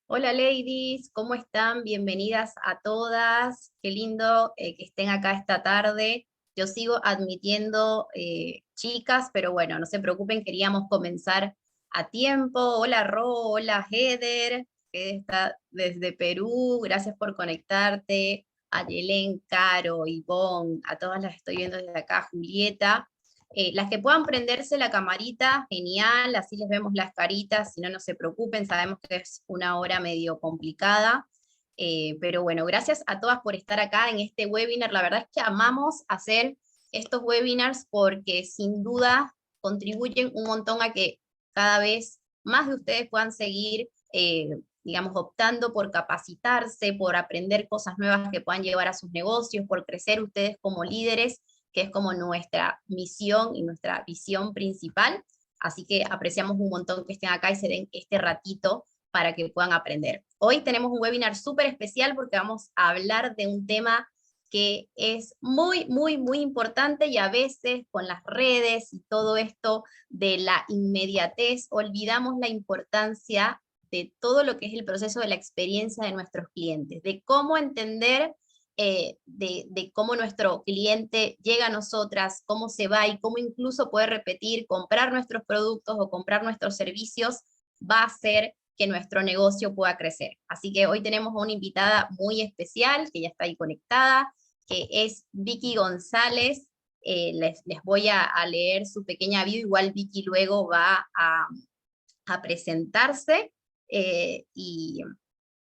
Hola ladies, ¿cómo están? Bienvenidas a todas. Qué lindo que estén acá esta tarde. Yo sigo admitiendo chicas, pero bueno, no se preocupen, queríamos comenzar a tiempo. Hola Ro, hola Heather, que está desde Perú. Gracias por conectarte. A Yelén, Caro, Ivonne, a todas las estoy viendo desde acá, Julieta. Las que puedan prenderse la camarita, genial, así les vemos las caritas, si no, no se preocupen, sabemos que es una hora medio complicada, pero bueno, gracias a todas por estar acá en este webinar. La verdad es que amamos hacer estos webinars porque sin duda contribuyen un montón a que cada vez más de ustedes puedan seguir, digamos, optando por capacitarse, por aprender cosas nuevas que puedan llevar a sus negocios, por crecer ustedes como líderes, que es como nuestra misión y nuestra visión principal. Así que apreciamos un montón que estén acá y se den este ratito para que puedan aprender. Hoy tenemos un webinar súper especial porque vamos a hablar de un tema que es muy, muy, muy importante, y a veces con las redes y todo esto de la inmediatez olvidamos la importancia de todo lo que es el proceso de la experiencia de nuestros clientes, de cómo entender de cómo nuestro cliente llega a nosotras, cómo se va y cómo incluso puede repetir, comprar nuestros productos o comprar nuestros servicios, va a hacer que nuestro negocio pueda crecer. Así que hoy tenemos una invitada muy especial, que ya está ahí conectada, que es Vicky González. Les voy a leer su pequeña bio, igual Vicky luego va a presentarse,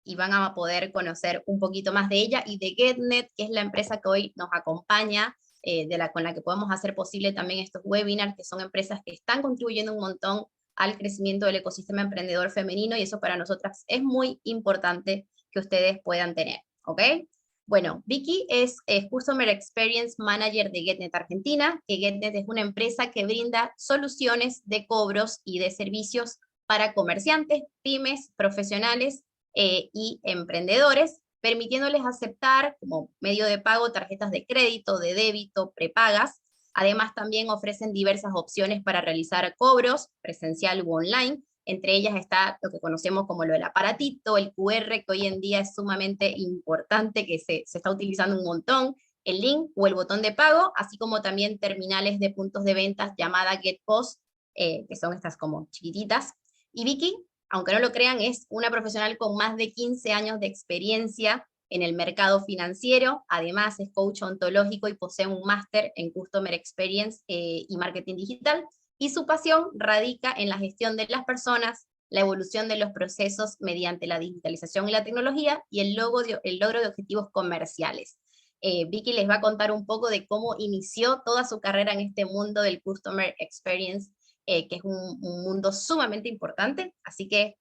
y van a poder conocer un poquito más de ella y de GetNet, que es la empresa que hoy nos acompaña, con la que podemos hacer posible también estos webinars, que son empresas que están contribuyendo un montón al crecimiento del ecosistema emprendedor femenino, y eso para nosotras es muy importante que ustedes puedan tener, ¿ok? Bueno, Vicky es Customer Experience Manager de GetNet Argentina, que GetNet es una empresa que brinda soluciones de cobros y de servicios para comerciantes, pymes, profesionales y emprendedores, permitiéndoles aceptar como medio de pago tarjetas de crédito, de débito, prepagas. Además, también ofrecen diversas opciones para realizar cobros, presencial u online. Entre ellas está lo que conocemos como lo del aparatito, el QR, que hoy en día es sumamente importante, que se está utilizando un montón, el link o el botón de pago, así como también terminales de puntos de ventas llamada GetPOS, que son estas como chiquititas. Y Vicky, aunque no lo crean, es una profesional con más de 15 años de experiencia en el mercado financiero. Además, es coach ontológico y posee un máster en Customer Experience y Marketing Digital. Y su pasión radica en la gestión de las personas, la evolución de los procesos mediante la digitalización y la tecnología, y el logro de objetivos comerciales. Vicky les va a contar un poco de cómo inició toda su carrera en este mundo del Customer Experience, que es un mundo sumamente importante. Así que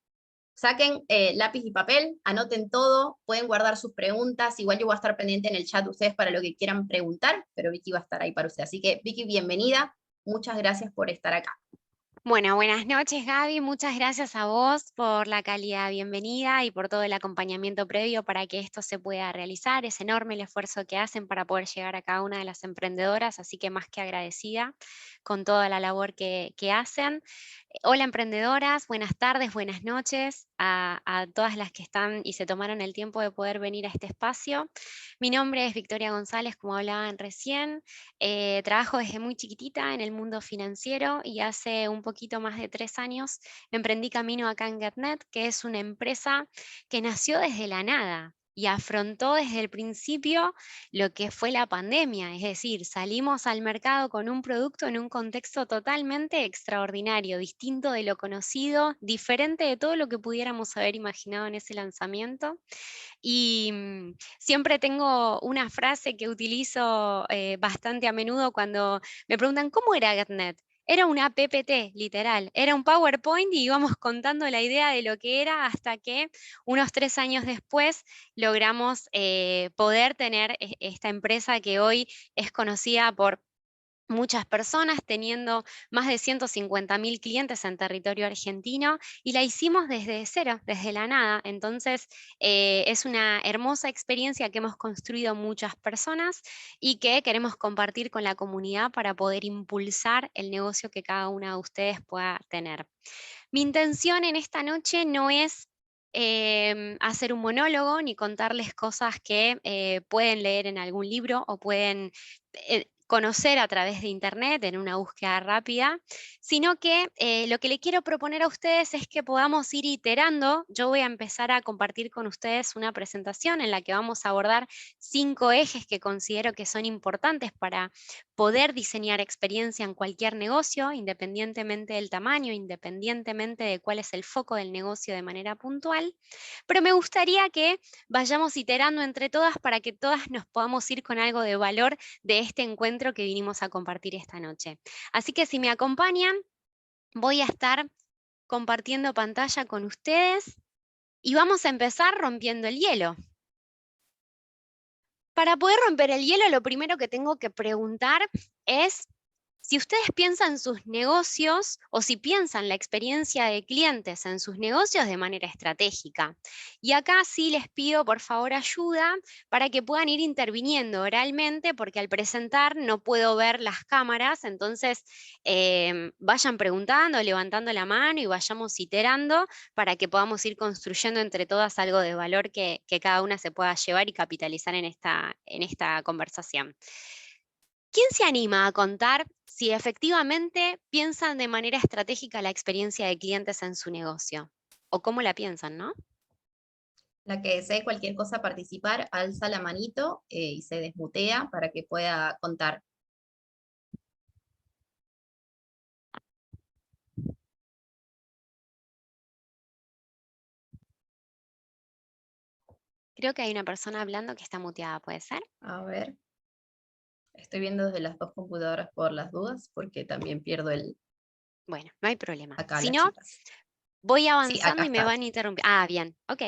saquen lápiz y papel, anoten todo, pueden guardar sus preguntas. Igual yo voy a estar pendiente en el chat de ustedes para lo que quieran preguntar, pero Vicky va a estar ahí para ustedes. Así que Vicky, bienvenida, muchas gracias por estar acá. Bueno, buenas noches Gaby, muchas gracias a vos por la cálida bienvenida y por todo el acompañamiento previo para que esto se pueda realizar. Es enorme el esfuerzo que hacen para poder llegar a cada una de las emprendedoras, así que más que agradecida con toda la labor que hacen. Hola emprendedoras, buenas tardes, buenas noches a todas las que están y se tomaron el tiempo de poder venir a este espacio. Mi nombre es Victoria González, como hablaban recién. Trabajo desde muy chiquitita en el mundo financiero y hace un poquito más de 3 años emprendí camino acá en GetNet, que es una empresa que nació desde la nada y afrontó desde el principio lo que fue la pandemia. Es decir, salimos al mercado con un producto en un contexto totalmente extraordinario, distinto de lo conocido, diferente de todo lo que pudiéramos haber imaginado en ese lanzamiento. Y siempre tengo una frase que utilizo bastante a menudo cuando me preguntan, ¿cómo era GetNet? Era una PPT, literal. Era un PowerPoint y íbamos contando la idea de lo que era hasta que unos 3 años después logramos poder tener esta empresa que hoy es conocida por muchas personas, teniendo más de 150.000 clientes en territorio argentino, y la hicimos desde cero, desde la nada. Entonces, es una hermosa experiencia que hemos construido muchas personas y que queremos compartir con la comunidad para poder impulsar el negocio que cada una de ustedes pueda tener. Mi intención en esta noche no es hacer un monólogo ni contarles cosas que pueden leer en algún libro o pueden conocer a través de internet en una búsqueda rápida, sino que lo que le quiero proponer a ustedes es que podamos ir iterando. Yo voy a empezar a compartir con ustedes una presentación en la que vamos a abordar 5 ejes que considero que son importantes para poder diseñar experiencia en cualquier negocio, independientemente del tamaño, independientemente de cuál es el foco del negocio de manera puntual, pero me gustaría que vayamos iterando entre todas para que todas nos podamos ir con algo de valor de este encuentro que vinimos a compartir esta noche. Así que si me acompañan, voy a estar compartiendo pantalla con ustedes y vamos a empezar rompiendo el hielo. Para poder romper el hielo, lo primero que tengo que preguntar es si ustedes piensan sus negocios o si piensan la experiencia de clientes en sus negocios de manera estratégica. Y acá sí les pido por favor ayuda para que puedan ir interviniendo oralmente, porque al presentar no puedo ver las cámaras, entonces vayan preguntando, levantando la mano y vayamos iterando para que podamos ir construyendo entre todas algo de valor que cada una se pueda llevar y capitalizar en esta conversación. ¿Quién se anima a contar si efectivamente piensan de manera estratégica la experiencia de clientes en su negocio? ¿O cómo la piensan, no? La que desee cualquier cosa participar, alza la manito y se desmutea para que pueda contar. Creo que hay una persona hablando que está muteada, ¿puede ser? A ver, estoy viendo desde las dos computadoras por las dudas, porque también pierdo Bueno, no hay problema. acá Si las no, chicas. voy Sí, acá avanzando y me está. van a interrumpir. Ah, bien, ok.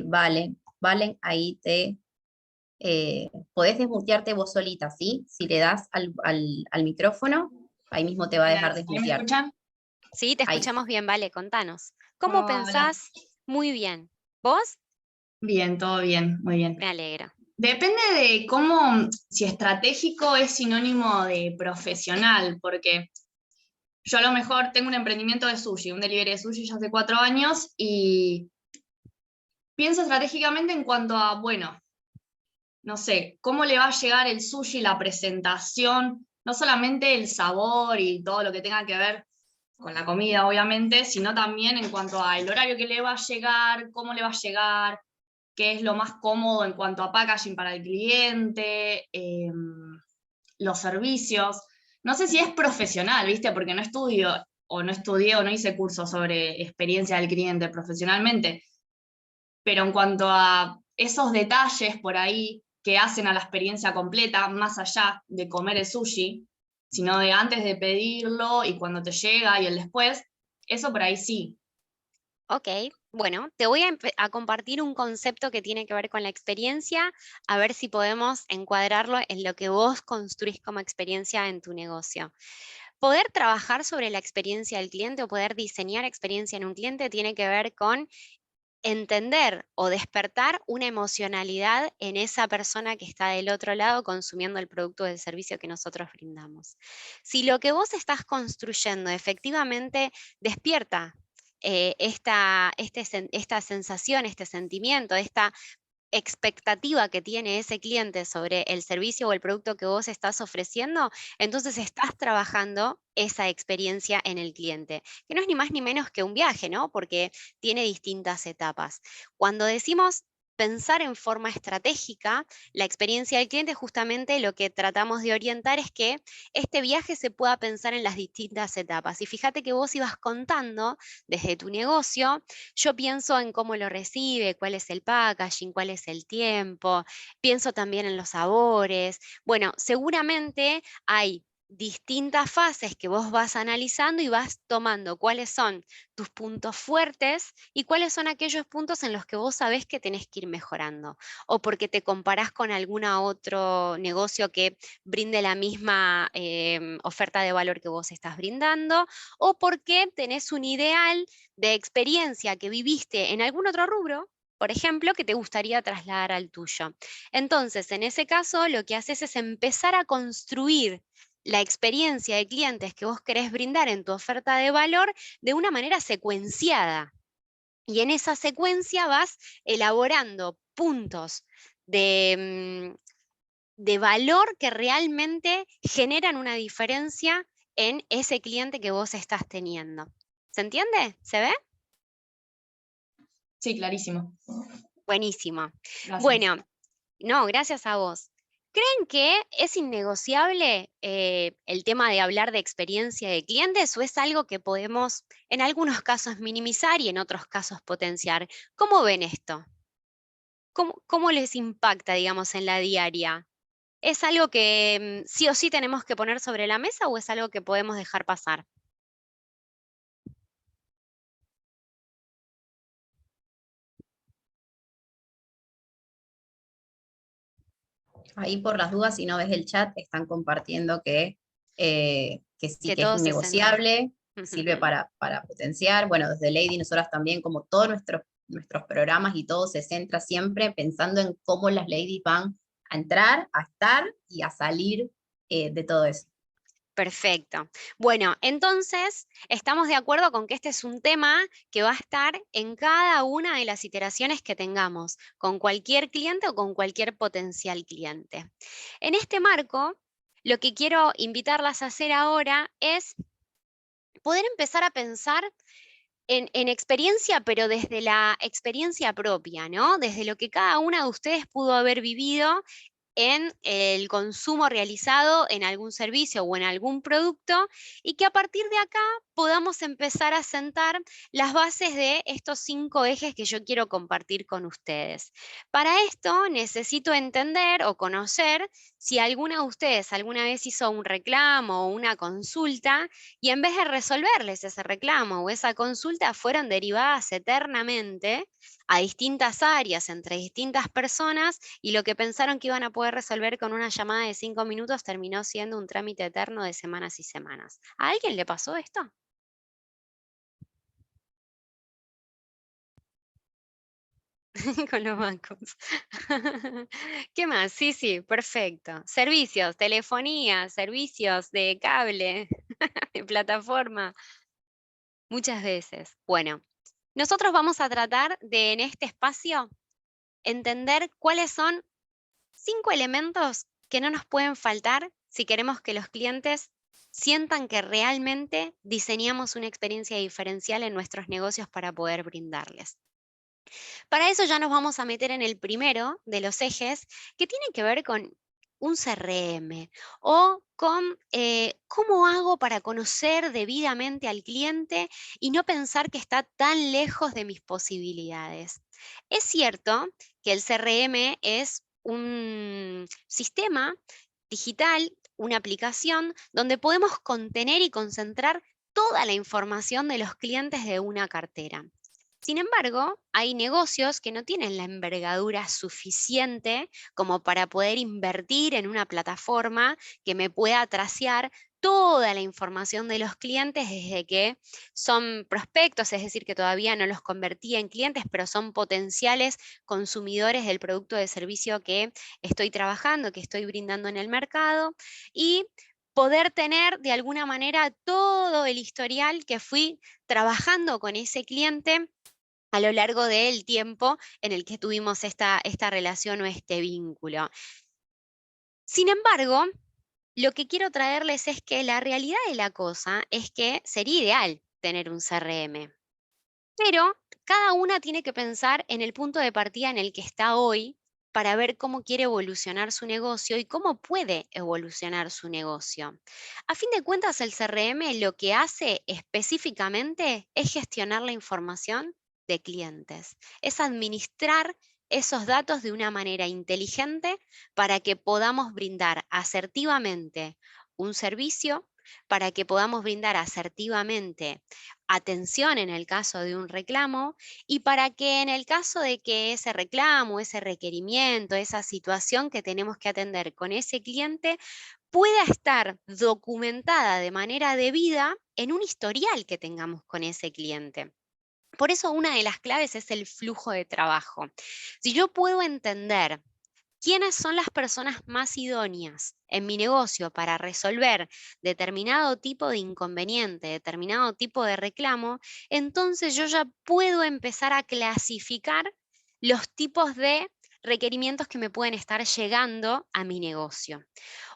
Valen, ahí podés desmutearte vos solita, ¿sí? Si le das al micrófono, ahí mismo te va a dejar ¿Ahí me desmutear. escuchan? Sí, te Ahí. escuchamos bien, vale, contanos. ¿Cómo ¿Cómo va? Hola. pensás? Muy bien. ¿Vos? Bien, todo bien, muy bien. Me alegro. Depende de cómo, si estratégico es sinónimo de profesional, porque yo a lo mejor tengo un emprendimiento de sushi, un delivery de sushi ya hace 4 años y pienso estratégicamente en cuanto a, bueno, no sé, cómo le va a llegar el sushi, la presentación, no solamente el sabor y todo lo que tenga que ver con la comida, obviamente, sino también en cuanto al horario que le va a llegar, cómo le va a llegar, qué es lo más cómodo en cuanto a packaging para el cliente, los servicios. No sé si es profesional, ¿viste? Porque no estudio o no estudié o no hice cursos sobre experiencia del cliente profesionalmente, pero en cuanto a esos detalles por ahí que hacen a la experiencia completa, más allá de comer el sushi, sino de antes de pedirlo y cuando te llega y el después, eso por ahí sí. Ok, bueno, te voy a compartir un concepto que tiene que ver con la experiencia, a ver si podemos encuadrarlo en lo que vos construís como experiencia en tu negocio. Poder trabajar sobre la experiencia del cliente o poder diseñar experiencia en un cliente tiene que ver con entender o despertar una emocionalidad en esa persona que está del otro lado consumiendo el producto o el servicio que nosotros brindamos. Si lo que vos estás construyendo efectivamente despierta esta sensación, este sentimiento, esta expectativa que tiene ese cliente sobre el servicio o el producto que vos estás ofreciendo, entonces estás trabajando esa experiencia en el cliente, que no es ni más ni menos que un viaje, ¿no? Porque tiene distintas etapas. Cuando decimos pensar en forma estratégica, la experiencia del cliente, justamente lo que tratamos de orientar es que este viaje se pueda pensar en las distintas etapas. Y fíjate que vos ibas contando desde tu negocio. Yo pienso en cómo lo recibe, cuál es el packaging, cuál es el tiempo, pienso también en los sabores. Bueno, seguramente hay distintas fases que vos vas analizando y vas tomando cuáles son tus puntos fuertes y cuáles son aquellos puntos en los que vos sabés que tenés que ir mejorando, o porque te comparás con algún otro negocio que brinde la misma oferta de valor que vos estás brindando, o porque tenés un ideal de experiencia que viviste en algún otro rubro, por ejemplo, que te gustaría trasladar al tuyo. Entonces, en ese caso, lo que haces es empezar a construir la experiencia de clientes que vos querés brindar en tu oferta de valor de una manera secuenciada. Y en esa secuencia vas elaborando puntos de valor que realmente generan una diferencia en ese cliente que vos estás teniendo. ¿Se entiende? ¿Se ve? Sí, clarísimo. Buenísimo. Gracias. Bueno, no, gracias a vos. ¿Creen que es innegociable el tema de hablar de experiencia de clientes o es algo que podemos en algunos casos minimizar y en otros casos potenciar? ¿Cómo ven esto? ¿Cómo les impacta, digamos, en la diaria? ¿Es algo que sí o sí tenemos que poner sobre la mesa o es algo que podemos dejar pasar? Ahí por las dudas, si no ves el chat, están compartiendo que sí Que que es todo se centra. innegociable, sirve para potenciar. Bueno, desde Lady nosotras también, como todos nuestros programas y todo se centra siempre pensando en cómo las ladies van a entrar, a estar y a salir de todo eso. Perfecto. Bueno, entonces estamos de acuerdo con que este es un tema que va a estar en cada una de las iteraciones que tengamos, con cualquier cliente o con cualquier potencial cliente. En este marco, lo que quiero invitarlas a hacer ahora es poder empezar a pensar en experiencia, pero desde la experiencia propia, ¿no? Desde lo que cada una de ustedes pudo haber vivido en el consumo realizado en algún servicio o en algún producto y que a partir de acá podamos empezar a sentar las bases de estos 5 ejes que yo quiero compartir con ustedes. Para esto necesito entender o conocer si alguna de ustedes alguna vez hizo un reclamo o una consulta y en vez de resolverles ese reclamo o esa consulta fueron derivadas eternamente a distintas áreas, entre distintas personas, y lo que pensaron que iban a poder resolver con una llamada de 5 minutos terminó siendo un trámite eterno de semanas y semanas. ¿A alguien le pasó esto? Con los bancos. ¿Qué más? Sí, sí, perfecto. Servicios, telefonía, servicios de cable, de plataforma. Muchas veces. Bueno, nosotros vamos a tratar de en este espacio entender cuáles son 5 elementos que no nos pueden faltar si queremos que los clientes sientan que realmente diseñamos una experiencia diferencial en nuestros negocios para poder brindarles. Para eso ya nos vamos a meter en el primero de los ejes, que tiene que ver con un CRM o con cómo hago para conocer debidamente al cliente y no pensar que está tan lejos de mis posibilidades. Es cierto que el CRM es un sistema digital, una aplicación donde podemos contener y concentrar toda la información de los clientes de una cartera. Sin embargo, hay negocios que no tienen la envergadura suficiente como para poder invertir en una plataforma que me pueda tracear toda la información de los clientes desde que son prospectos, es decir, que todavía no los convertí en clientes, pero son potenciales consumidores del producto o de servicio que estoy trabajando, que estoy brindando en el mercado, y poder tener de alguna manera todo el historial que fui trabajando con ese cliente a lo largo del tiempo en el que tuvimos esta relación o este vínculo. Sin embargo, lo que quiero traerles es que la realidad de la cosa es que sería ideal tener un CRM, pero cada una tiene que pensar en el punto de partida en el que está hoy para ver cómo quiere evolucionar su negocio y cómo puede evolucionar su negocio. A fin de cuentas, el CRM lo que hace específicamente es gestionar la información de clientes, es administrar esos datos de una manera inteligente para que podamos brindar asertivamente un servicio, para que podamos brindar asertivamente atención en el caso de un reclamo y para que en el caso de que ese reclamo, ese requerimiento, esa situación que tenemos que atender con ese cliente pueda estar documentada de manera debida en un historial que tengamos con ese cliente. Por eso una de las claves es el flujo de trabajo. Si yo puedo entender quiénes son las personas más idóneas en mi negocio para resolver determinado tipo de inconveniente, determinado tipo de reclamo, entonces yo ya puedo empezar a clasificar los tipos de requerimientos que me pueden estar llegando a mi negocio.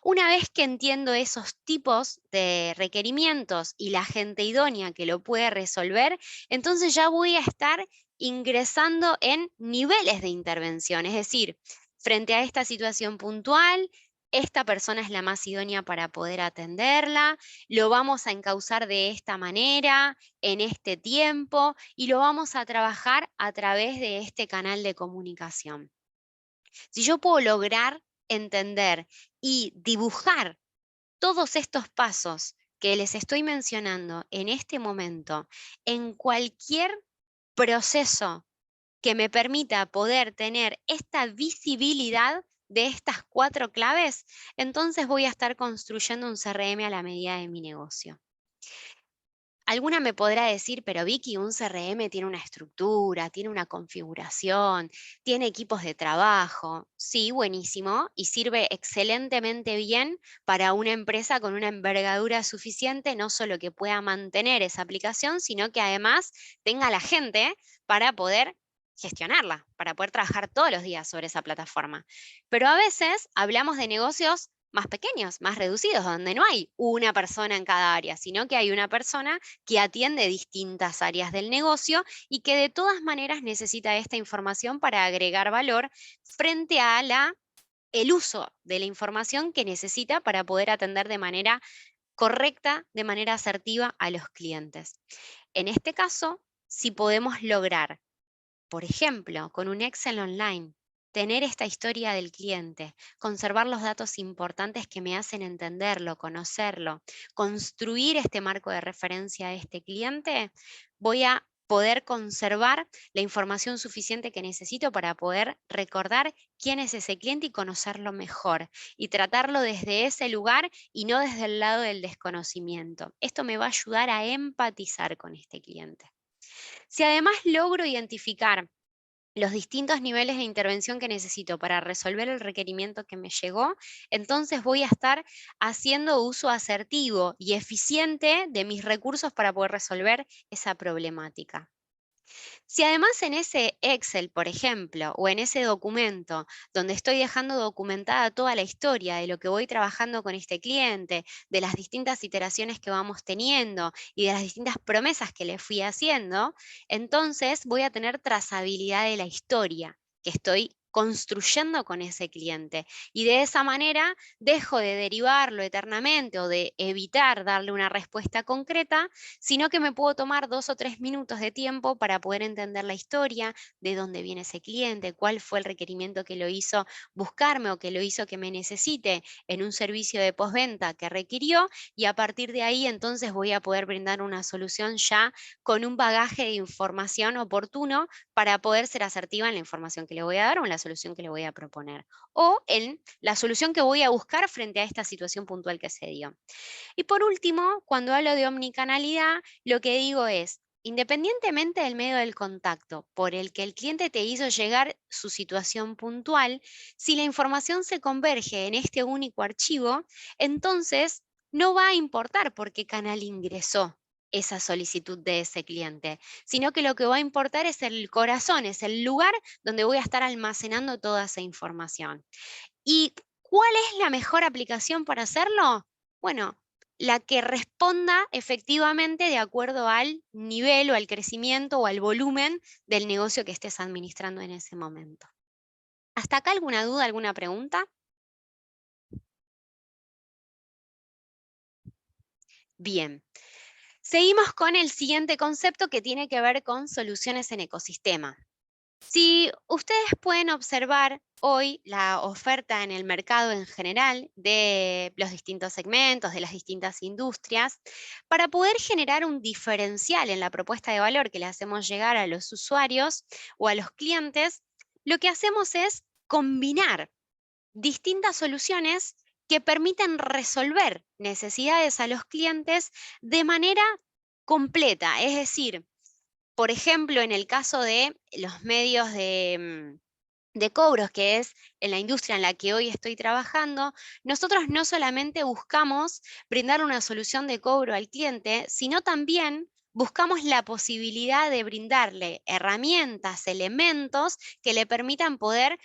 Una vez que entiendo esos tipos de requerimientos y la gente idónea que lo puede resolver, entonces ya voy a estar ingresando en niveles de intervención, es decir, frente a esta situación puntual, esta persona es la más idónea para poder atenderla, lo vamos a encauzar de esta manera, en este tiempo, y lo vamos a trabajar a través de este canal de comunicación. Si yo puedo lograr entender y dibujar todos estos pasos que les estoy mencionando en este momento, en cualquier proceso que me permita poder tener esta visibilidad de estas 4 claves, entonces voy a estar construyendo un CRM a la medida de mi negocio. Alguna me podrá decir, pero Vicky, un CRM tiene una estructura, tiene una configuración, tiene equipos de trabajo. Sí, buenísimo, y sirve excelentemente bien para una empresa con una envergadura suficiente, no solo que pueda mantener esa aplicación, sino que además tenga la gente para poder gestionarla, para poder trabajar todos los días sobre esa plataforma. Pero a veces hablamos de negocios más pequeños, más reducidos, donde no hay una persona en cada área, sino que hay una persona que atiende distintas áreas del negocio y que de todas maneras necesita esta información para agregar valor frente a el uso de la información que necesita para poder atender de manera correcta, de manera asertiva a los clientes. En este caso, si podemos lograr, por ejemplo, con un Excel online, tener esta historia del cliente, conservar los datos importantes que me hacen entenderlo, conocerlo, construir este marco de referencia a este cliente, voy a poder conservar la información suficiente que necesito para poder recordar quién es ese cliente y conocerlo mejor y tratarlo desde ese lugar y no desde el lado del desconocimiento. Esto me va a ayudar a empatizar con este cliente. Si además logro identificar los distintos niveles de intervención que necesito para resolver el requerimiento que me llegó, entonces voy a estar haciendo uso asertivo y eficiente de mis recursos para poder resolver esa problemática. Si además en ese Excel, por ejemplo, o en ese documento donde estoy dejando documentada toda la historia de lo que voy trabajando con este cliente, de las distintas iteraciones que vamos teniendo y de las distintas promesas que le fui haciendo, entonces voy a tener trazabilidad de la historia que estoy construyendo con ese cliente. Y de esa manera dejo de derivarlo eternamente o de evitar darle una respuesta concreta, sino que me puedo tomar 2 o 3 minutos de tiempo para poder entender la historia, de dónde viene ese cliente, cuál fue el requerimiento que lo hizo buscarme o que lo hizo que me necesite en un servicio de postventa que requirió, y a partir de ahí entonces voy a poder brindar una solución ya con un bagaje de información oportuno para poder ser asertiva en la información que le voy a dar o en la solución que le voy a proponer, o en la solución que voy a buscar frente a esta situación puntual que se dio. Y por último, cuando hablo de omnicanalidad, lo que digo es, independientemente del medio del contacto por el que el cliente te hizo llegar su situación puntual, si la información se converge en este único archivo, entonces no va a importar por qué canal ingresó esa solicitud de ese cliente, sino que lo que va a importar es el corazón, es el lugar donde voy a estar almacenando toda esa información. ¿Y cuál es la mejor aplicación para hacerlo? Bueno, la que responda efectivamente de acuerdo al nivel o al crecimiento o al volumen del negocio que estés administrando en ese momento. ¿Hasta acá alguna duda, alguna pregunta? Bien. Seguimos con el siguiente concepto que tiene que ver con soluciones en ecosistema. Si ustedes pueden observar hoy la oferta en el mercado en general de los distintos segmentos, de las distintas industrias, para poder generar un diferencial en la propuesta de valor que le hacemos llegar a los usuarios o a los clientes, lo que hacemos es combinar distintas soluciones que permiten resolver necesidades a los clientes de manera completa, es decir, por ejemplo, en el caso de los medios de de cobros, que es en la industria en la que hoy estoy trabajando, nosotros no solamente buscamos brindar una solución de cobro al cliente, sino también buscamos la posibilidad de brindarle herramientas, elementos que le permitan poder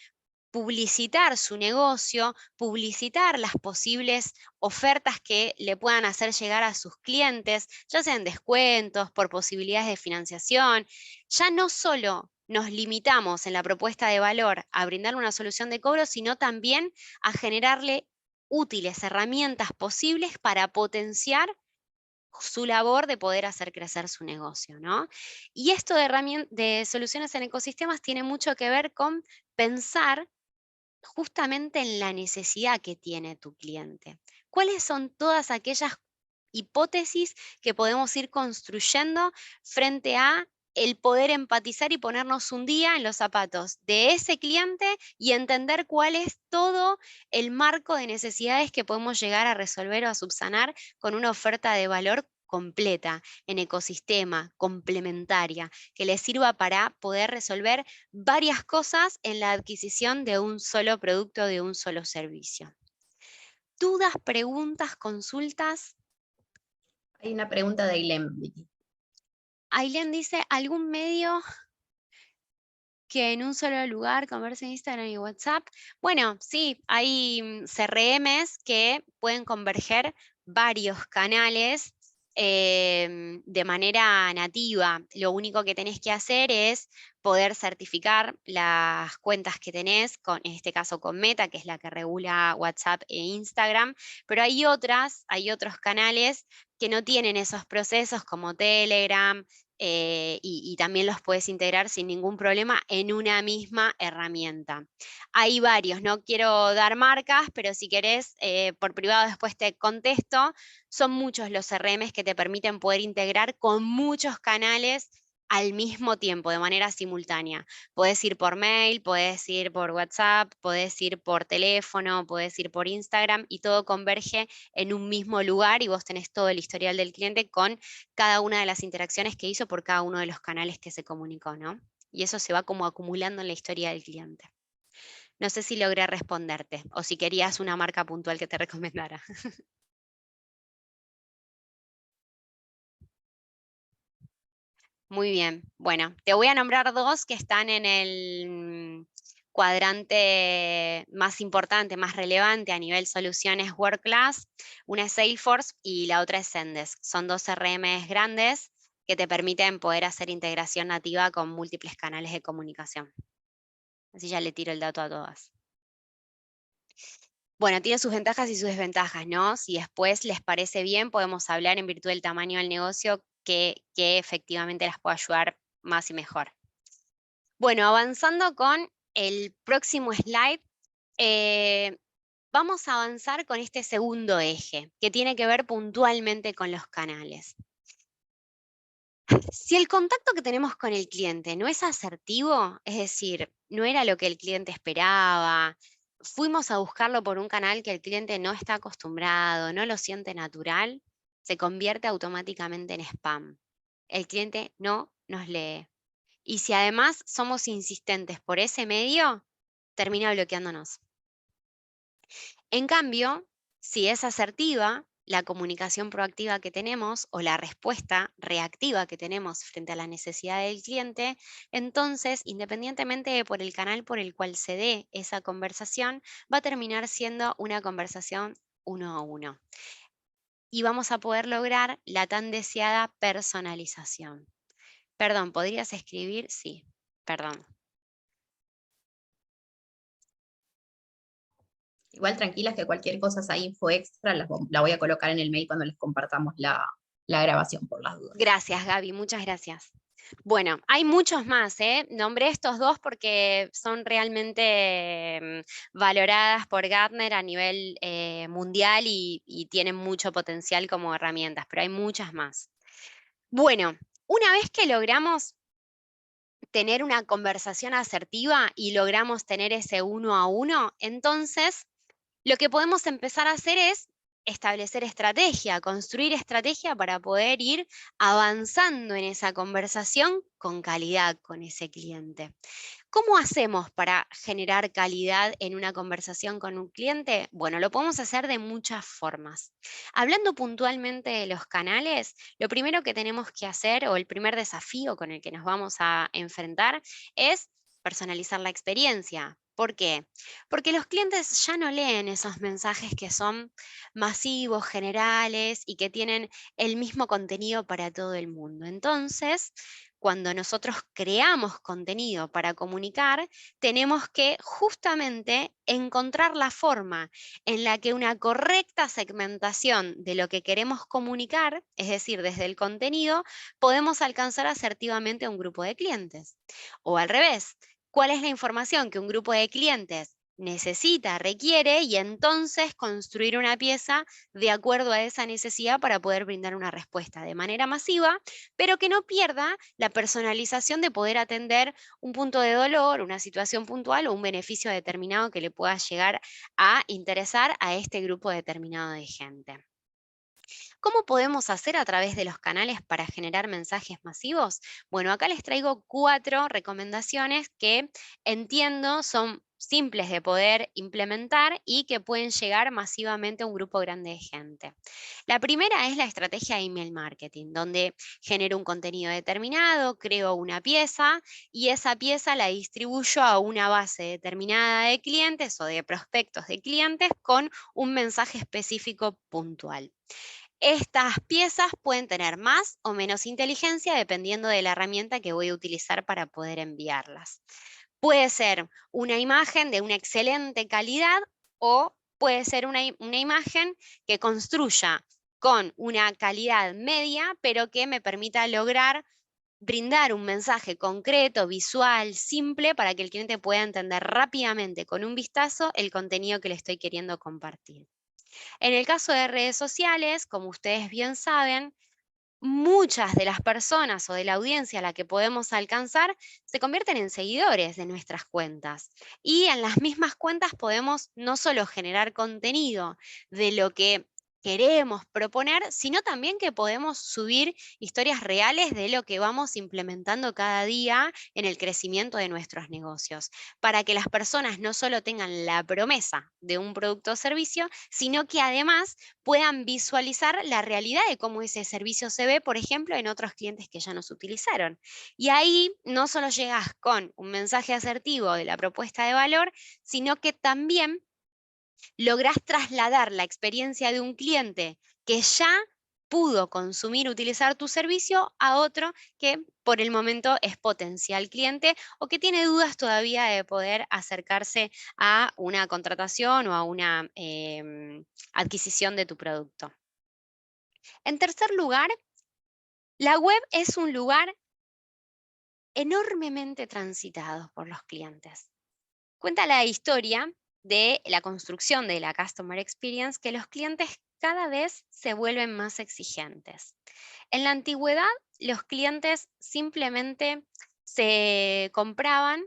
publicitar su negocio, publicitar las posibles ofertas que le puedan hacer llegar a sus clientes, ya sean descuentos, por posibilidades de financiación. Ya no solo nos limitamos en la propuesta de valor a brindar una solución de cobro, sino también a generarle útiles herramientas posibles para potenciar su labor de poder hacer crecer su negocio, ¿no? Y esto de soluciones en ecosistemas tiene mucho que ver con pensar justamente en la necesidad que tiene tu cliente. ¿Cuáles son todas aquellas hipótesis que podemos ir construyendo frente a el poder empatizar y ponernos un día en los zapatos de ese cliente y entender cuál es todo el marco de necesidades que podemos llegar a resolver o a subsanar con una oferta de valor completa, en ecosistema, complementaria, que les sirva para poder resolver varias cosas en la adquisición de un solo producto, de un solo servicio? ¿Dudas, preguntas, consultas? Hay una pregunta de Ailén, Vicky. Ailén dice, ¿algún medio que en un solo lugar converse en Instagram y WhatsApp? Bueno, sí, hay CRMs que pueden converger varios canales de manera nativa. Lo único que tenés que hacer es poder certificar las cuentas que tenés, en este caso con Meta, que es la que regula WhatsApp e Instagram, pero hay otros canales que no tienen esos procesos como Telegram, y también los puedes integrar sin ningún problema en una misma herramienta. Hay varios, no quiero dar marcas, pero si querés, por privado después te contesto. Son muchos los CRMs que te permiten poder integrar con muchos canales al mismo tiempo, de manera simultánea. Podés ir por mail, podés ir por WhatsApp, podés ir por teléfono, podés ir por Instagram y todo converge en un mismo lugar y vos tenés todo el historial del cliente con cada una de las interacciones que hizo por cada uno de los canales que se comunicó, ¿no? Y eso se va como acumulando en la historia del cliente. No sé si logré responderte o si querías una marca puntual que te recomendara. Muy bien. Bueno, te voy a nombrar dos que están en el cuadrante más importante, más relevante a nivel soluciones World Class. Una es Salesforce y la otra es Zendesk. Son dos CRMs grandes que te permiten poder hacer integración nativa con múltiples canales de comunicación. Así ya le tiro el dato a todas. Bueno, tiene sus ventajas y sus desventajas, ¿no? Si después les parece bien, podemos hablar en virtud del tamaño del negocio que efectivamente las pueda ayudar más y mejor. Bueno, avanzando con el próximo slide, vamos a avanzar con este segundo eje, que tiene que ver puntualmente con los canales. Si el contacto que tenemos con el cliente no es asertivo, es decir, no era lo que el cliente esperaba, fuimos a buscarlo por un canal que el cliente no está acostumbrado, no lo siente natural, se convierte automáticamente en spam. El cliente no nos lee. Y si además somos insistentes por ese medio, termina bloqueándonos. En cambio, si es asertiva, la comunicación proactiva que tenemos o la respuesta reactiva que tenemos frente a la necesidad del cliente, entonces, independientemente de por el canal por el cual se dé esa conversación, va a terminar siendo una conversación uno a uno. Y vamos a poder lograr la tan deseada personalización. Perdón, ¿podrías escribir? Sí, perdón. Igual tranquilas que cualquier cosa, esa info extra, la voy a colocar en el mail cuando les compartamos la grabación por las dudas. Gracias, Gaby, muchas gracias. Bueno, hay muchos más, ¿eh? Nombré estos dos porque son realmente valoradas por Gartner a nivel mundial y tienen mucho potencial como herramientas, pero hay muchas más. Bueno, una vez que logramos tener una conversación asertiva y logramos tener ese uno a uno, entonces lo que podemos empezar a hacer es establecer estrategia, construir estrategia para poder ir avanzando en esa conversación con calidad con ese cliente. ¿Cómo hacemos para generar calidad en una conversación con un cliente? Bueno, lo podemos hacer de muchas formas. Hablando puntualmente de los canales, lo primero que tenemos que hacer, o el primer desafío con el que nos vamos a enfrentar, es personalizar la experiencia. ¿Por qué? Porque los clientes ya no leen esos mensajes que son masivos, generales y que tienen el mismo contenido para todo el mundo. Entonces, cuando nosotros creamos contenido para comunicar, tenemos que justamente encontrar la forma en la que una correcta segmentación de lo que queremos comunicar, es decir, desde el contenido, podemos alcanzar asertivamente a un grupo de clientes. O al revés, ¿cuál es la información que un grupo de clientes necesita, requiere, y entonces construir una pieza de acuerdo a esa necesidad para poder brindar una respuesta de manera masiva, pero que no pierda la personalización de poder atender un punto de dolor, una situación puntual o un beneficio determinado que le pueda llegar a interesar a este grupo determinado de gente? ¿Cómo podemos hacer a través de los canales para generar mensajes masivos? Bueno, acá les traigo 4 recomendaciones que entiendo son simples de poder implementar y que pueden llegar masivamente a un grupo grande de gente. La primera es la estrategia de email marketing, donde genero un contenido determinado, creo una pieza y esa pieza la distribuyo a una base determinada de clientes o de prospectos de clientes con un mensaje específico puntual. Estas piezas pueden tener más o menos inteligencia dependiendo de la herramienta que voy a utilizar para poder enviarlas. Puede ser una imagen de una excelente calidad o puede ser una imagen que construya con una calidad media, pero que me permita lograr brindar un mensaje concreto, visual, simple, para que el cliente pueda entender rápidamente con un vistazo el contenido que le estoy queriendo compartir. En el caso de redes sociales, como ustedes bien saben, muchas de las personas o de la audiencia a la que podemos alcanzar se convierten en seguidores de nuestras cuentas. Y en las mismas cuentas podemos no solo generar contenido de lo que queremos proponer, sino también que podemos subir historias reales de lo que vamos implementando cada día en el crecimiento de nuestros negocios, para que las personas no solo tengan la promesa de un producto o servicio, sino que además puedan visualizar la realidad de cómo ese servicio se ve, por ejemplo, en otros clientes que ya nos utilizaron. Y ahí no solo llegas con un mensaje asertivo de la propuesta de valor, sino que también lográs trasladar la experiencia de un cliente que ya pudo consumir, utilizar tu servicio a otro que por el momento es potencial cliente o que tiene dudas todavía de poder acercarse a una contratación o a una adquisición de tu producto. En tercer lugar, la web es un lugar enormemente transitado por los clientes. Cuenta la historia de la construcción de la Customer Experience que los clientes cada vez se vuelven más exigentes. En la antigüedad, los clientes simplemente se compraban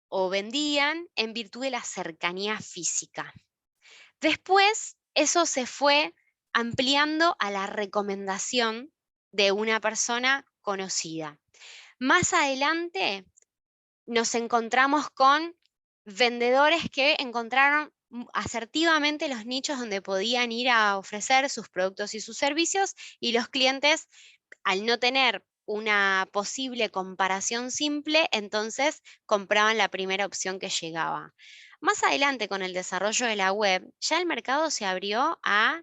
o vendían en virtud de la cercanía física. Después, eso se fue ampliando a la recomendación de una persona conocida. Más adelante nos encontramos con vendedores que encontraron asertivamente los nichos donde podían ir a ofrecer sus productos y sus servicios, y los clientes, al no tener una posible comparación simple, entonces compraban la primera opción que llegaba. Más adelante, con el desarrollo de la web, ya el mercado se abrió a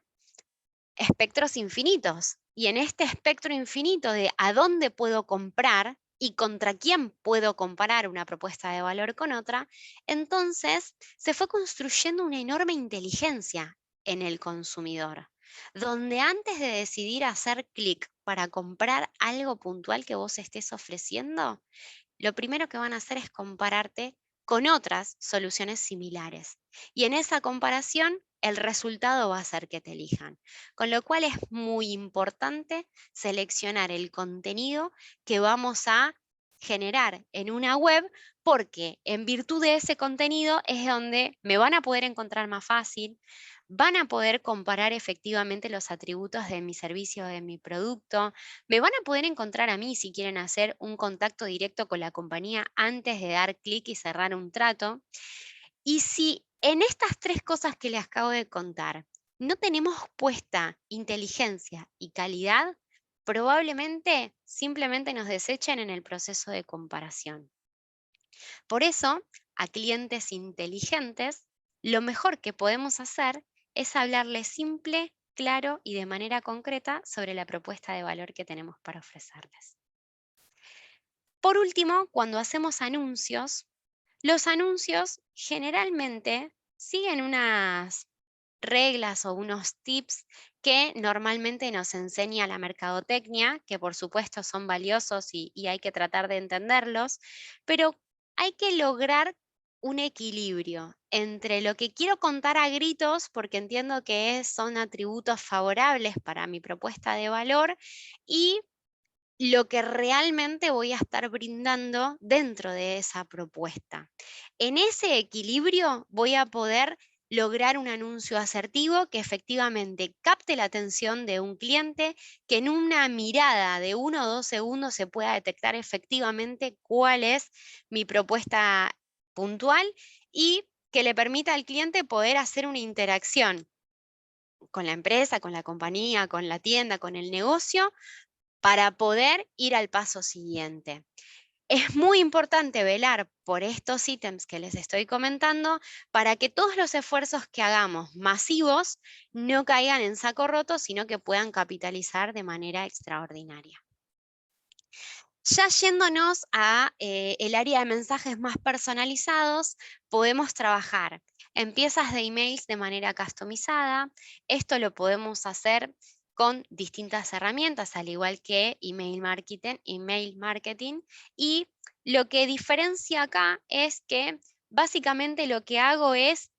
espectros infinitos. Y en este espectro infinito de a dónde puedo comprar y contra quién puedo comparar una propuesta de valor con otra, entonces se fue construyendo una enorme inteligencia en el consumidor, donde antes de decidir hacer clic para comprar algo puntual que vos estés ofreciendo, lo primero que van a hacer es compararte con otras soluciones similares. Y en esa comparación, el resultado va a ser que te elijan. Con lo cual es muy importante seleccionar el contenido que vamos a generar en una web, porque en virtud de ese contenido es donde me van a poder encontrar más fácil, van a poder comparar efectivamente los atributos de mi servicio, de mi producto, me van a poder encontrar a mí si quieren hacer un contacto directo con la compañía antes de dar clic y cerrar un trato. Y si en estas 3 cosas que les acabo de contar no tenemos puesta inteligencia y calidad, probablemente simplemente nos desechen en el proceso de comparación. Por eso, a clientes inteligentes, lo mejor que podemos hacer es hablarles simple, claro y de manera concreta sobre la propuesta de valor que tenemos para ofrecerles. Por último, cuando hacemos anuncios, los anuncios generalmente siguen unas reglas o unos tips que normalmente nos enseña la mercadotecnia, que por supuesto son valiosos y hay que tratar de entenderlos, pero hay que lograr un equilibrio entre lo que quiero contar a gritos, porque entiendo que son atributos favorables para mi propuesta de valor, y lo que realmente voy a estar brindando dentro de esa propuesta. En ese equilibrio voy a poder lograr un anuncio asertivo que efectivamente capte la atención de un cliente, que en una mirada de 1 o 2 segundos se pueda detectar efectivamente cuál es mi propuesta puntual y que le permita al cliente poder hacer una interacción con la empresa, con la compañía, con la tienda, con el negocio, para poder ir al paso siguiente. Es muy importante velar por estos ítems que les estoy comentando para que todos los esfuerzos que hagamos masivos no caigan en saco roto, sino que puedan capitalizar de manera extraordinaria. Ya yéndonos a el área de mensajes más personalizados, podemos trabajar en piezas de emails de manera customizada. Esto lo podemos hacer con distintas herramientas, al igual que email marketing. Y lo que diferencia acá es que básicamente lo que hago es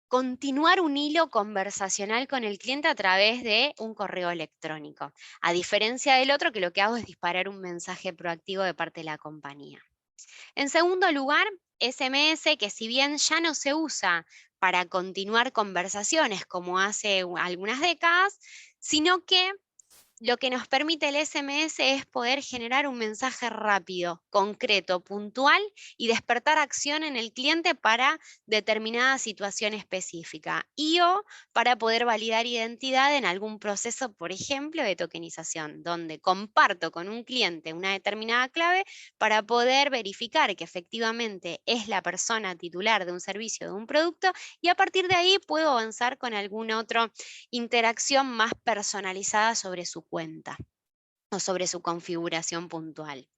continuar un hilo conversacional con el cliente a través de un correo electrónico, a diferencia del otro que lo que hago es disparar un mensaje proactivo de parte de la compañía. En segundo lugar, SMS, que si bien ya no se usa para continuar conversaciones como hace algunas décadas, sino que lo que nos permite el SMS es poder generar un mensaje rápido, concreto, puntual y despertar acción en el cliente para determinada situación específica o para poder validar identidad en algún proceso, por ejemplo, de tokenización, donde comparto con un cliente una determinada clave para poder verificar que efectivamente es la persona titular de un servicio o de un producto y a partir de ahí puedo avanzar con alguna otra interacción más personalizada sobre su cuenta o sobre su configuración puntual.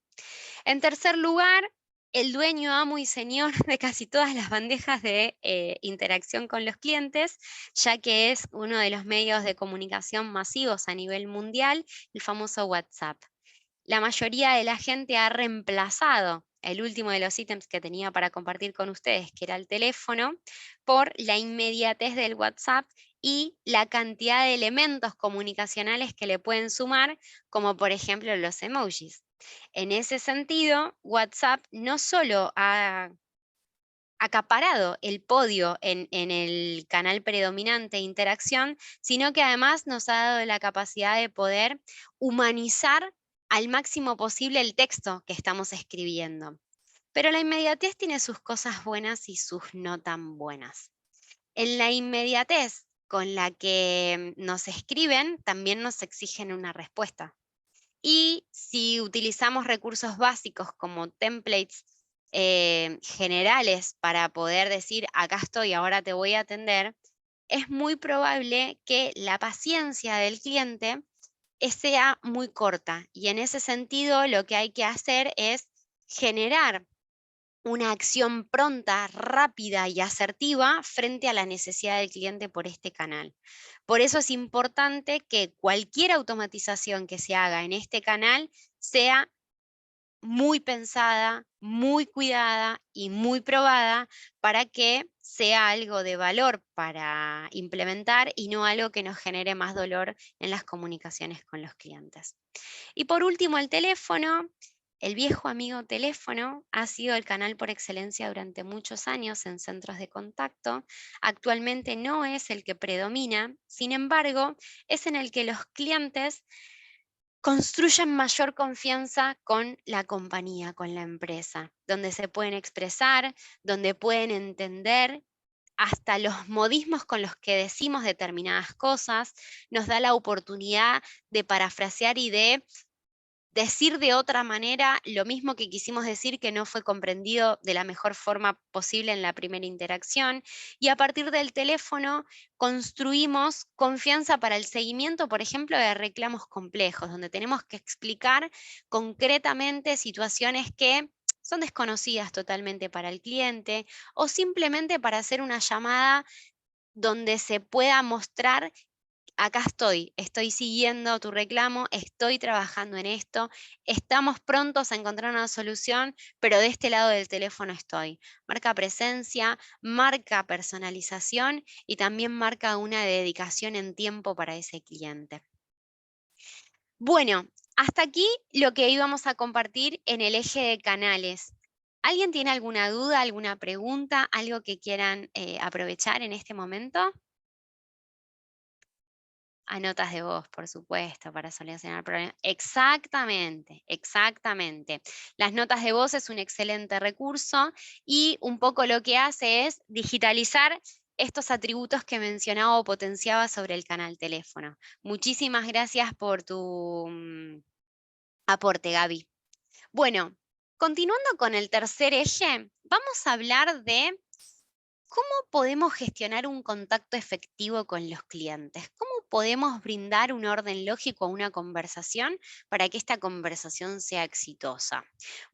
En tercer lugar, el dueño, amo y señor de casi todas las bandejas de interacción con los clientes, ya que es uno de los medios de comunicación masivos a nivel mundial, el famoso WhatsApp. La mayoría de la gente ha reemplazado el último de los ítems que tenía para compartir con ustedes, que era el teléfono, por la inmediatez del WhatsApp y la cantidad de elementos comunicacionales que le pueden sumar, como por ejemplo los emojis. En ese sentido, WhatsApp no solo ha acaparado el podio en el canal predominante de interacción, sino que además nos ha dado la capacidad de poder humanizar al máximo posible el texto que estamos escribiendo. Pero la inmediatez tiene sus cosas buenas y sus no tan buenas. En la inmediatez con la que nos escriben, también nos exigen una respuesta. Y si utilizamos recursos básicos como templates generales para poder decir, acá estoy, ahora te voy a atender, es muy probable que la paciencia del cliente sea muy corta. Y en ese sentido, lo que hay que hacer es generar una acción pronta, rápida y asertiva frente a la necesidad del cliente por este canal. Por eso es importante que cualquier automatización que se haga en este canal sea muy pensada, muy cuidada y muy probada para que sea algo de valor para implementar y no algo que nos genere más dolor en las comunicaciones con los clientes. Y por último, el teléfono. El viejo amigo teléfono ha sido el canal por excelencia durante muchos años en centros de contacto. Actualmente no es el que predomina, sin embargo, es en el que los clientes construyen mayor confianza con la compañía, con la empresa, donde se pueden expresar, donde pueden entender hasta los modismos con los que decimos determinadas cosas, nos da la oportunidad de parafrasear y de decir de otra manera lo mismo que quisimos decir que no fue comprendido de la mejor forma posible en la primera interacción. Y a partir del teléfono construimos confianza para el seguimiento, por ejemplo, de reclamos complejos, donde tenemos que explicar concretamente situaciones que son desconocidas totalmente para el cliente, o simplemente para hacer una llamada donde se pueda mostrar: acá estoy siguiendo tu reclamo, estoy trabajando en esto, estamos prontos a encontrar una solución, pero de este lado del teléfono estoy. Marca presencia, marca personalización y también marca una dedicación en tiempo para ese cliente. Bueno, hasta aquí lo que íbamos a compartir en el eje de canales. ¿Alguien tiene alguna duda, alguna pregunta, algo que quieran aprovechar en este momento? A notas de voz, por supuesto, para solucionar problemas. Exactamente, exactamente. Las notas de voz es un excelente recurso y un poco lo que hace es digitalizar estos atributos que mencionaba o potenciaba sobre el canal teléfono. Muchísimas gracias por tu aporte, Gaby. Bueno, continuando con el tercer eje, vamos a hablar de ¿cómo podemos gestionar un contacto efectivo con los clientes? ¿Cómo podemos brindar un orden lógico a una conversación para que esta conversación sea exitosa?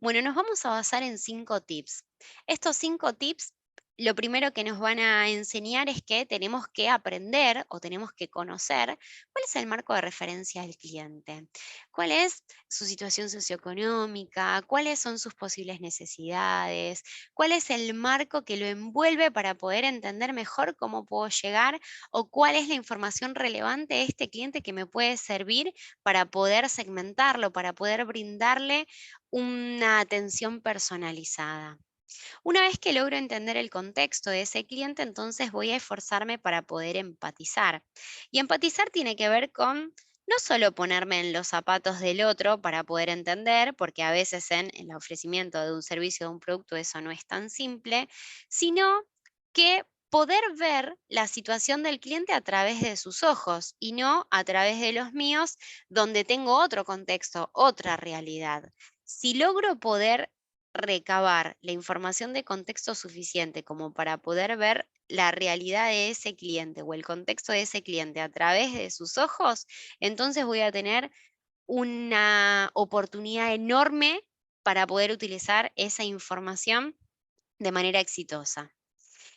Bueno, nos vamos a basar en 5 tips. Estos 5 tips, lo primero que nos van a enseñar es que tenemos que aprender o tenemos que conocer cuál es el marco de referencia del cliente, cuál es su situación socioeconómica, cuáles son sus posibles necesidades, cuál es el marco que lo envuelve para poder entender mejor cómo puedo llegar o cuál es la información relevante de este cliente que me puede servir para poder segmentarlo, para poder brindarle una atención personalizada. Una vez que logro entender el contexto de ese cliente, entonces voy a esforzarme para poder empatizar. Y empatizar tiene que ver con no solo ponerme en los zapatos del otro para poder entender, porque a veces en el ofrecimiento de un servicio o de un producto eso no es tan simple, sino que poder ver la situación del cliente a través de sus ojos y no a través de los míos, donde tengo otro contexto, otra realidad. Si logro poder recabar la información de contexto suficiente como para poder ver la realidad de ese cliente o el contexto de ese cliente a través de sus ojos, entonces voy a tener una oportunidad enorme para poder utilizar esa información de manera exitosa.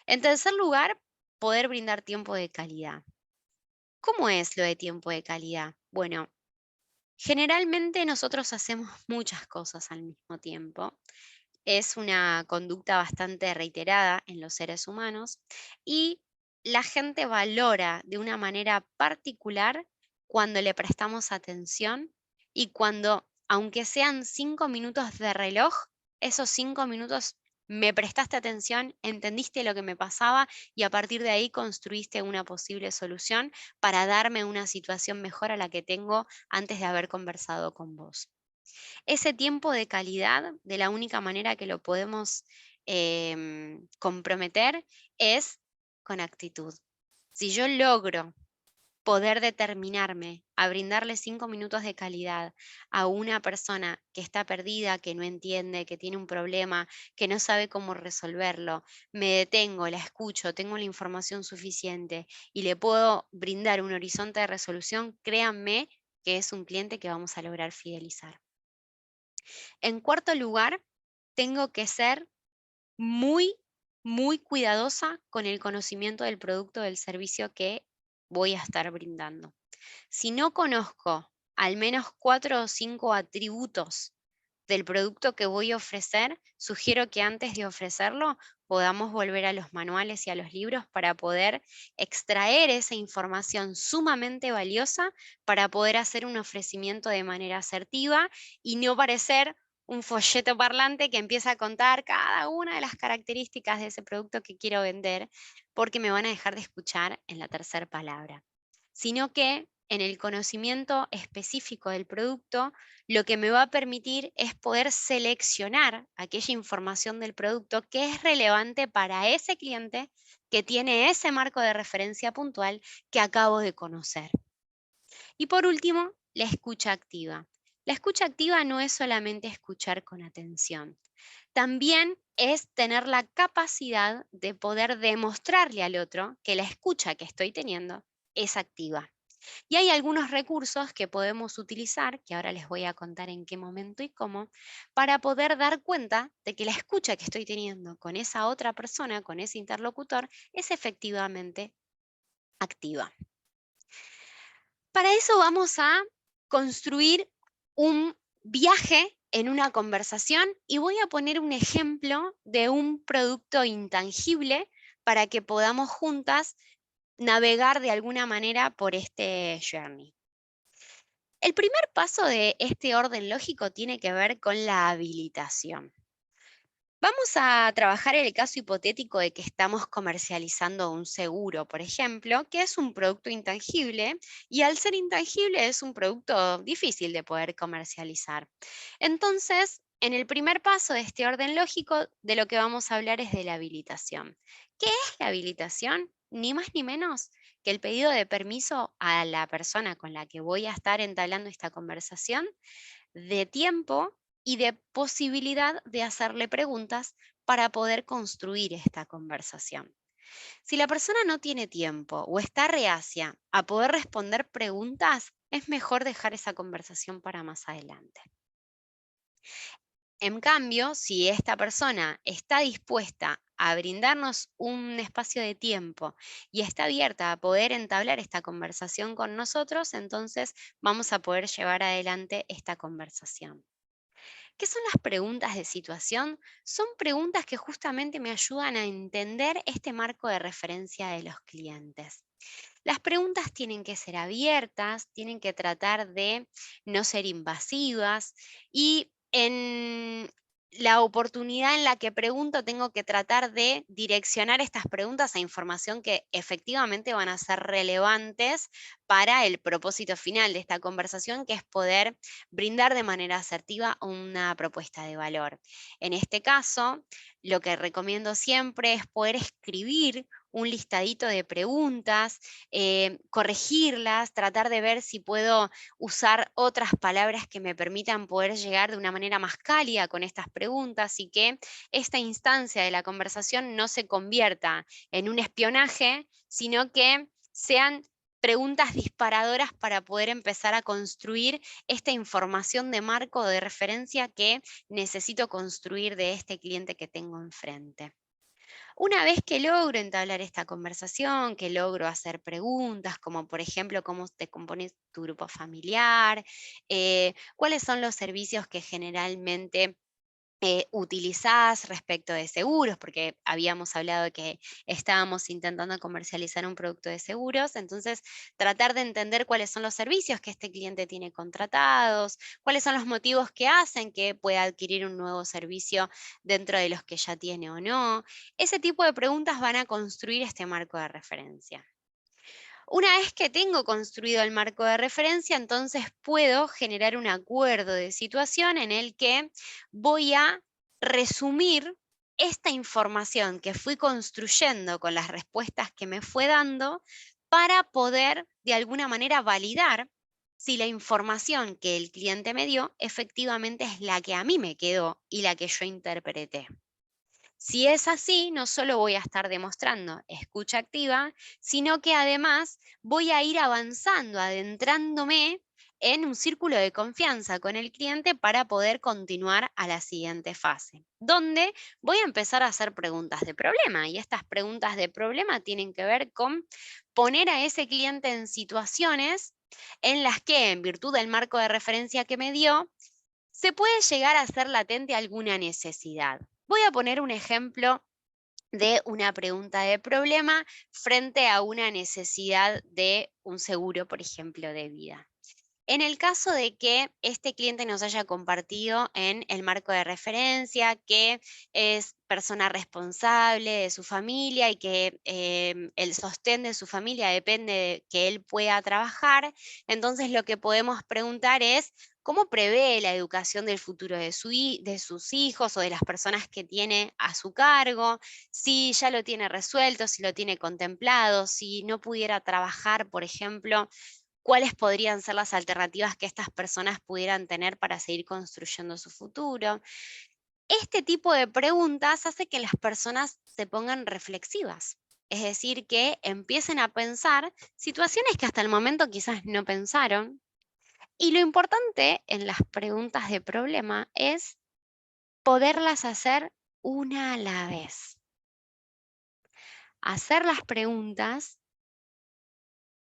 En tercer lugar, poder brindar tiempo de calidad. ¿Cómo es lo de tiempo de calidad? Bueno, generalmente nosotros hacemos muchas cosas al mismo tiempo. Es una conducta bastante reiterada en los seres humanos y la gente valora de una manera particular cuando le prestamos atención y cuando, aunque sean 5 minutos de reloj, esos 5 minutos me prestaste atención, entendiste lo que me pasaba y a partir de ahí construiste una posible solución para darme una situación mejor a la que tengo antes de haber conversado con vos. Ese tiempo de calidad, de la única manera que lo podemos comprometer es con actitud. Si yo logro poder determinarme a brindarle 5 minutos de calidad a una persona que está perdida, que no entiende, que tiene un problema, que no sabe cómo resolverlo, me detengo, la escucho, tengo la información suficiente y le puedo brindar un horizonte de resolución, créanme que es un cliente que vamos a lograr fidelizar. En cuarto lugar, tengo que ser muy, muy cuidadosa con el conocimiento del producto o del servicio que voy a estar brindando. Si no conozco al menos 4 o 5 atributos del producto que voy a ofrecer, sugiero que antes de ofrecerlo podamos volver a los manuales y a los libros para poder extraer esa información sumamente valiosa para poder hacer un ofrecimiento de manera asertiva y no parecer un folleto parlante que empieza a contar cada una de las características de ese producto que quiero vender, porque me van a dejar de escuchar en la tercera palabra. Sino que en el conocimiento específico del producto, lo que me va a permitir es poder seleccionar aquella información del producto que es relevante para ese cliente que tiene ese marco de referencia puntual que acabo de conocer. Y por último, la escucha activa. La escucha activa no es solamente escuchar con atención, también es tener la capacidad de poder demostrarle al otro que la escucha que estoy teniendo es activa. Y hay algunos recursos que podemos utilizar, que ahora les voy a contar en qué momento y cómo, para poder dar cuenta de que la escucha que estoy teniendo con esa otra persona, con ese interlocutor, es efectivamente activa. Para eso vamos a construir un viaje en una conversación y voy a poner un ejemplo de un producto intangible para que podamos juntas navegar de alguna manera por este journey. El primer paso de este orden lógico tiene que ver con la habilitación. Vamos a trabajar el caso hipotético de que estamos comercializando un seguro, por ejemplo, que es un producto intangible y al ser intangible es un producto difícil de poder comercializar. Entonces, en el primer paso de este orden lógico, de lo que vamos a hablar es de la habilitación. ¿Qué es la habilitación? Ni más ni menos que el pedido de permiso a la persona con la que voy a estar entablando esta conversación de tiempo y de posibilidad de hacerle preguntas para poder construir esta conversación. Si la persona no tiene tiempo o está reacia a poder responder preguntas, es mejor dejar esa conversación para más adelante. En cambio, si esta persona está dispuesta a brindarnos un espacio de tiempo y está abierta a poder entablar esta conversación con nosotros, entonces vamos a poder llevar adelante esta conversación. ¿Qué son las preguntas de situación? Son preguntas que justamente me ayudan a entender este marco de referencia de los clientes. Las preguntas tienen que ser abiertas, tienen que tratar de no ser invasivas y en la oportunidad en la que pregunto tengo que tratar de direccionar estas preguntas a información que efectivamente van a ser relevantes para el propósito final de esta conversación, que es poder brindar de manera asertiva una propuesta de valor. En este caso, lo que recomiendo siempre es poder escribir un listadito de preguntas, corregirlas, tratar de ver si puedo usar otras palabras que me permitan poder llegar de una manera más cálida con estas preguntas y que esta instancia de la conversación no se convierta en un espionaje, sino que sean preguntas disparadoras para poder empezar a construir esta información de marco de referencia que necesito construir de este cliente que tengo enfrente. Una vez que logro entablar esta conversación, que logro hacer preguntas, como por ejemplo, cómo te compones tu grupo familiar, cuáles son los servicios que generalmente utilizás respecto de seguros, porque habíamos hablado de que estábamos intentando comercializar un producto de seguros, entonces tratar de entender cuáles son los servicios que este cliente tiene contratados, cuáles son los motivos que hacen que pueda adquirir un nuevo servicio dentro de los que ya tiene o no. Ese tipo de preguntas van a construir este marco de referencia. Una vez que tengo construido el marco de referencia, entonces puedo generar un acuerdo de situación en el que voy a resumir esta información que fui construyendo con las respuestas que me fue dando para poder de alguna manera validar si la información que el cliente me dio efectivamente es la que a mí me quedó y la que yo interpreté. Si es así, no solo voy a estar demostrando escucha activa, sino que además voy a ir avanzando, adentrándome en un círculo de confianza con el cliente para poder continuar a la siguiente fase, donde voy a empezar a hacer preguntas de problema. Y estas preguntas de problema tienen que ver con poner a ese cliente en situaciones en las que, en virtud del marco de referencia que me dio, se puede llegar a ser latente alguna necesidad. Voy a poner un ejemplo de una pregunta de problema frente a una necesidad de un seguro, por ejemplo, de vida. En el caso de que este cliente nos haya compartido en el marco de referencia que es persona responsable de su familia y que el sostén de su familia depende de que él pueda trabajar, entonces lo que podemos preguntar es cómo prevé la educación del futuro de sus hijos o de las personas que tiene a su cargo, si ya lo tiene resuelto, si lo tiene contemplado, si no pudiera trabajar, por ejemplo, cuáles podrían ser las alternativas que estas personas pudieran tener para seguir construyendo su futuro. Este tipo de preguntas hace que las personas se pongan reflexivas, es decir, que empiecen a pensar situaciones que hasta el momento quizás no pensaron. Y lo importante en las preguntas de problema es poderlas hacer una a la vez. Hacer las preguntas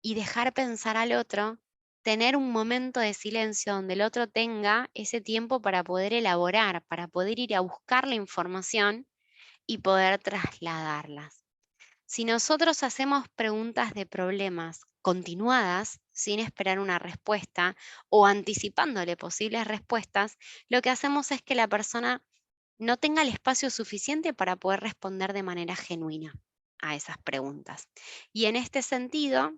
y dejar pensar al otro, tener un momento de silencio donde el otro tenga ese tiempo para poder elaborar, para poder ir a buscar la información y poder trasladarlas. Si nosotros hacemos preguntas de problemas continuadas, sin esperar una respuesta o anticipándole posibles respuestas, lo que hacemos es que la persona no tenga el espacio suficiente para poder responder de manera genuina a esas preguntas. Y en este sentido,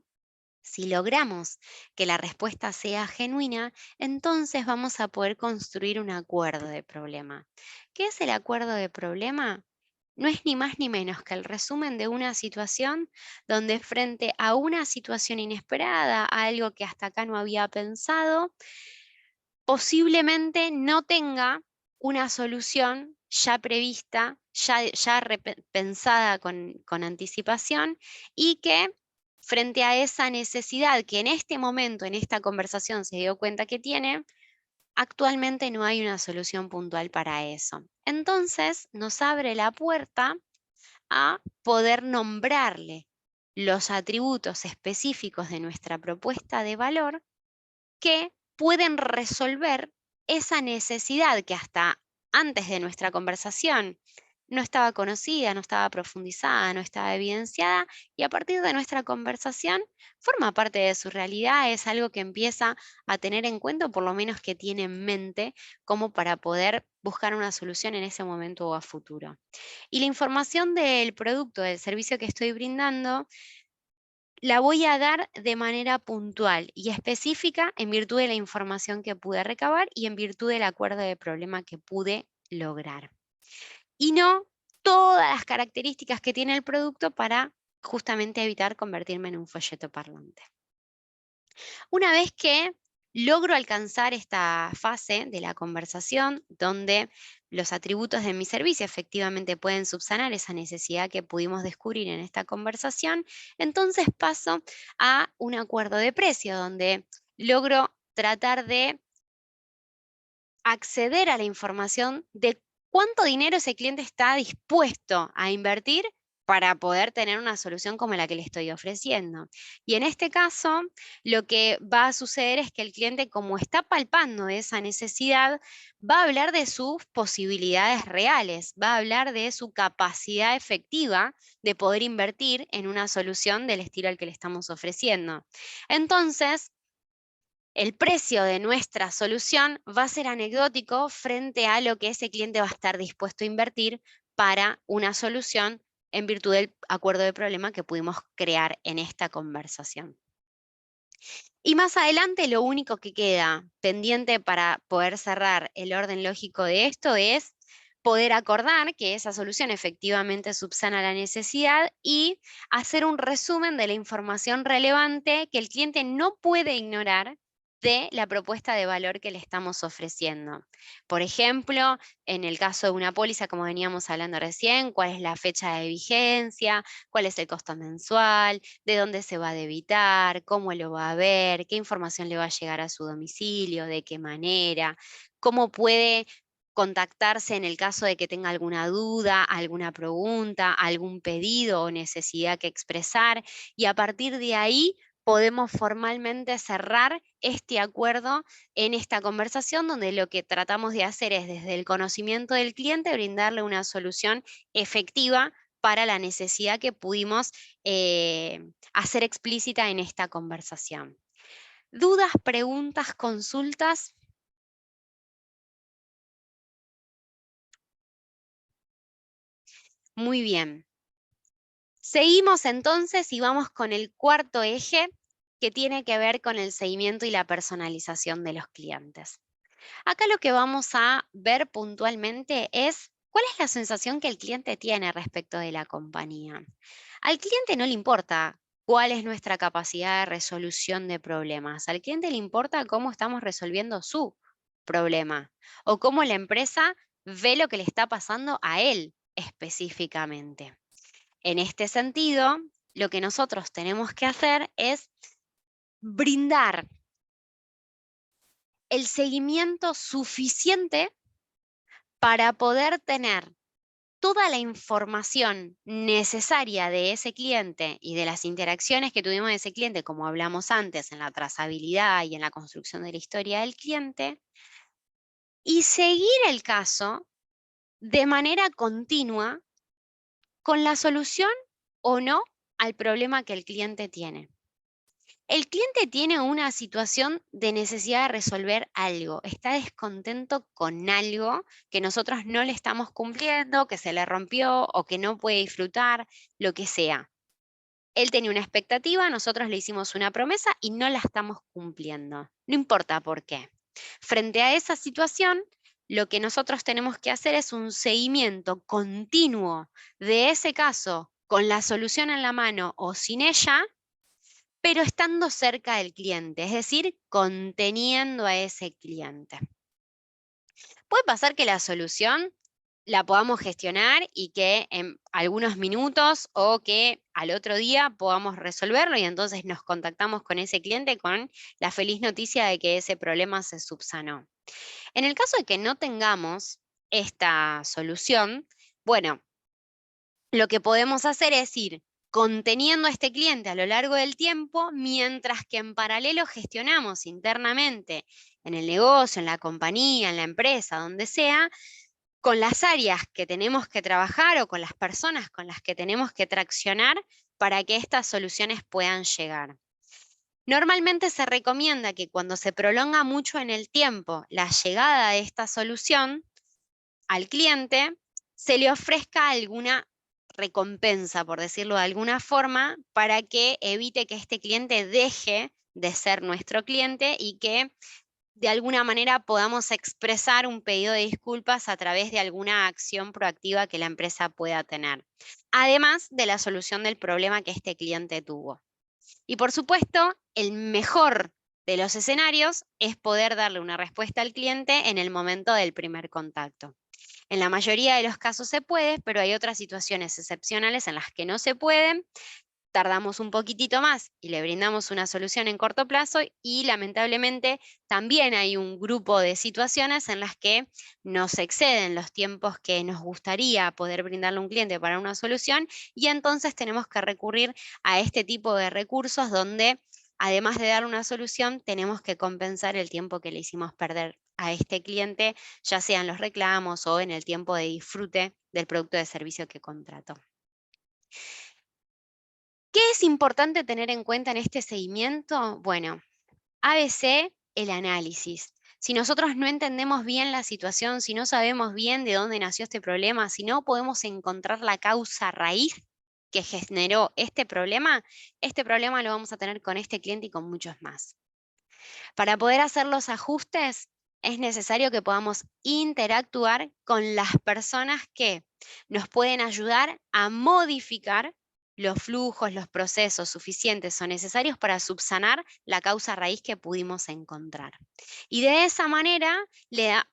si logramos que la respuesta sea genuina, entonces vamos a poder construir un acuerdo de problema. ¿Qué es el acuerdo de problema? No es ni más ni menos que el resumen de una situación donde frente a una situación inesperada, a algo que hasta acá no había pensado, posiblemente no tenga una solución ya prevista, pensada con anticipación y que frente a esa necesidad que en este momento, en esta conversación se dio cuenta que tiene, actualmente no hay una solución puntual para eso. Entonces nos abre la puerta a poder nombrarle los atributos específicos de nuestra propuesta de valor que pueden resolver esa necesidad que hasta antes de nuestra conversación no estaba conocida, no estaba profundizada, no estaba evidenciada, y a partir de nuestra conversación forma parte de su realidad, es algo que empieza a tener en cuenta, o por lo menos que tiene en mente, como para poder buscar una solución en ese momento o a futuro. Y la información del producto, del servicio que estoy brindando, la voy a dar de manera puntual y específica en virtud de la información que pude recabar y en virtud del acuerdo de problema que pude lograr. Y no todas las características que tiene el producto para justamente evitar convertirme en un folleto parlante. Una vez que logro alcanzar esta fase de la conversación, donde los atributos de mi servicio efectivamente pueden subsanar esa necesidad que pudimos descubrir en esta conversación, entonces paso a un acuerdo de precio, donde logro tratar de acceder a la información de cuánto dinero ese cliente está dispuesto a invertir para poder tener una solución como la que le estoy ofreciendo. Y en este caso, lo que va a suceder es que el cliente, como está palpando esa necesidad, va a hablar de sus posibilidades reales, va a hablar de su capacidad efectiva de poder invertir en una solución del estilo al que le estamos ofreciendo. Entonces, el precio de nuestra solución va a ser anecdótico frente a lo que ese cliente va a estar dispuesto a invertir para una solución en virtud del acuerdo de problema que pudimos crear en esta conversación. Y más adelante lo único que queda pendiente para poder cerrar el orden lógico de esto es poder acordar que esa solución efectivamente subsana la necesidad y hacer un resumen de la información relevante que el cliente no puede ignorar de la propuesta de valor que le estamos ofreciendo. Por ejemplo, en el caso de una póliza, como veníamos hablando recién, cuál es la fecha de vigencia, cuál es el costo mensual, de dónde se va a debitar, cómo lo va a ver, qué información le va a llegar a su domicilio, de qué manera, cómo puede contactarse en el caso de que tenga alguna duda, alguna pregunta, algún pedido o necesidad que expresar, y a partir de ahí podemos formalmente cerrar este acuerdo en esta conversación, donde lo que tratamos de hacer es, desde el conocimiento del cliente, brindarle una solución efectiva para la necesidad que pudimos hacer explícita en esta conversación. ¿Dudas, preguntas, consultas? Muy bien. Seguimos entonces y vamos con el cuarto eje, que tiene que ver con el seguimiento y la personalización de los clientes. Acá lo que vamos a ver puntualmente es cuál es la sensación que el cliente tiene respecto de la compañía. Al cliente no le importa cuál es nuestra capacidad de resolución de problemas. Al cliente le importa cómo estamos resolviendo su problema o cómo la empresa ve lo que le está pasando a él específicamente. En este sentido, lo que nosotros tenemos que hacer es brindar el seguimiento suficiente para poder tener toda la información necesaria de ese cliente y de las interacciones que tuvimos de ese cliente, como hablamos antes, en la trazabilidad y en la construcción de la historia del cliente, y seguir el caso de manera continua con la solución o no al problema que el cliente tiene. El cliente tiene una situación de necesidad de resolver algo, está descontento con algo que nosotros no le estamos cumpliendo, que se le rompió o que no puede disfrutar, lo que sea. Él tenía una expectativa, nosotros le hicimos una promesa y no la estamos cumpliendo. No importa por qué. Frente a esa situación, lo que nosotros tenemos que hacer es un seguimiento continuo de ese caso con la solución en la mano o sin ella, pero estando cerca del cliente, es decir, conteniendo a ese cliente. Puede pasar que la solución la podamos gestionar y que en algunos minutos o que al otro día podamos resolverlo y entonces nos contactamos con ese cliente con la feliz noticia de que ese problema se subsanó. En el caso de que no tengamos esta solución, bueno, lo que podemos hacer es ir conteniendo a este cliente a lo largo del tiempo, mientras que en paralelo gestionamos internamente en el negocio, en la compañía, en la empresa, donde sea, con las áreas que tenemos que trabajar o con las personas con las que tenemos que traccionar para que estas soluciones puedan llegar. Normalmente se recomienda que cuando se prolonga mucho en el tiempo la llegada de esta solución al cliente, se le ofrezca alguna recompensa, por decirlo de alguna forma, para que evite que este cliente deje de ser nuestro cliente y que de alguna manera podamos expresar un pedido de disculpas a través de alguna acción proactiva que la empresa pueda tener, además de la solución del problema que este cliente tuvo. Y por supuesto, el mejor de los escenarios es poder darle una respuesta al cliente en el momento del primer contacto. En la mayoría de los casos se puede, pero hay otras situaciones excepcionales en las que no se pueden. Tardamos un poquitito más y le brindamos una solución en corto plazo y lamentablemente también hay un grupo de situaciones en las que nos exceden los tiempos que nos gustaría poder brindarle a un cliente para una solución y entonces tenemos que recurrir a este tipo de recursos donde además de dar una solución tenemos que compensar el tiempo que le hicimos perder a este cliente, ya sea en los reclamos o en el tiempo de disfrute del producto o de servicio que contrató. ¿Qué es importante tener en cuenta en este seguimiento? Bueno, ABC, el análisis. Si nosotros no entendemos bien la situación, si no sabemos bien de dónde nació este problema, si no podemos encontrar la causa raíz que generó este problema lo vamos a tener con este cliente y con muchos más. Para poder hacer los ajustes, es necesario que podamos interactuar con las personas que nos pueden ayudar a modificar los flujos, los procesos suficientes o necesarios para subsanar la causa raíz que pudimos encontrar. Y de esa manera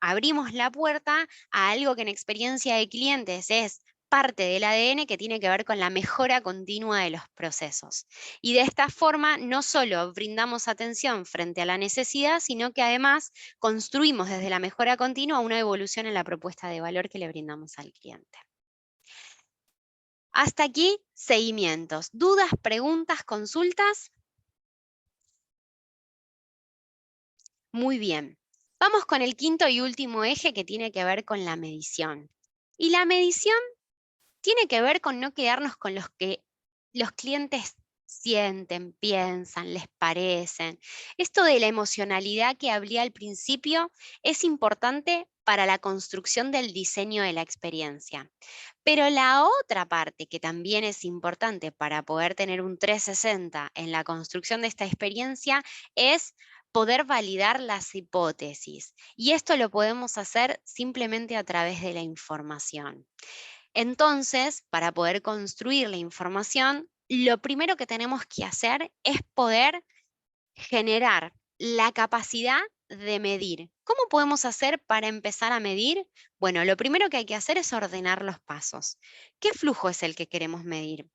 abrimos la puerta a algo que en experiencia de clientes es parte del ADN que tiene que ver con la mejora continua de los procesos. Y de esta forma no solo brindamos atención frente a la necesidad, sino que además construimos desde la mejora continua una evolución en la propuesta de valor que le brindamos al cliente. Hasta aquí, seguimientos. ¿Dudas, preguntas, consultas? Muy bien. Vamos con el quinto y último eje que tiene que ver con la medición. Y la medición tiene que ver con no quedarnos con los que los clientes sienten, piensan, les parecen. Esto de la emocionalidad que hablé al principio es importante para la construcción del diseño de la experiencia. Pero la otra parte que también es importante para poder tener un 360 en la construcción de esta experiencia es poder validar las hipótesis. Y esto lo podemos hacer simplemente a través de la información. Entonces, para poder construir la información, lo primero que tenemos que hacer es poder generar la capacidad de medir. ¿Cómo podemos hacer para empezar a medir? Bueno, lo primero que hay que hacer es ordenar los pasos. ¿Qué flujo es el que queremos medir?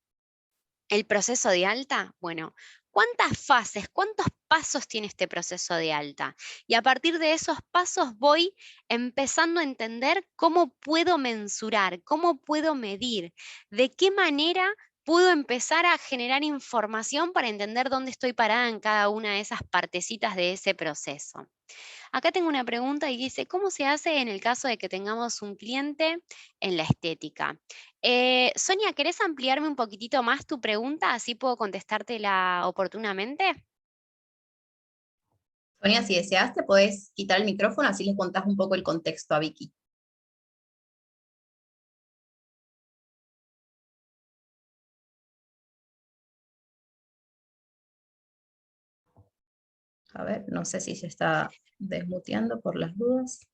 ¿El proceso de alta? Bueno, ¿cuántas fases, cuántos pasos tiene este proceso de alta? Y a partir de esos pasos voy empezando a entender cómo puedo mensurar, cómo puedo medir, de qué manera puedo empezar a generar información para entender dónde estoy parada en cada una de esas partecitas de ese proceso. Acá tengo una pregunta y dice, ¿cómo se hace en el caso de que tengamos un cliente en la estética? Sonia, ¿querés ampliarme un poquitito más tu pregunta? Así puedo contestártela oportunamente. Sonia, si deseas, te podés quitar el micrófono, así les contás un poco el contexto a Vicky. A ver, no sé si se está desmuteando por las dudas.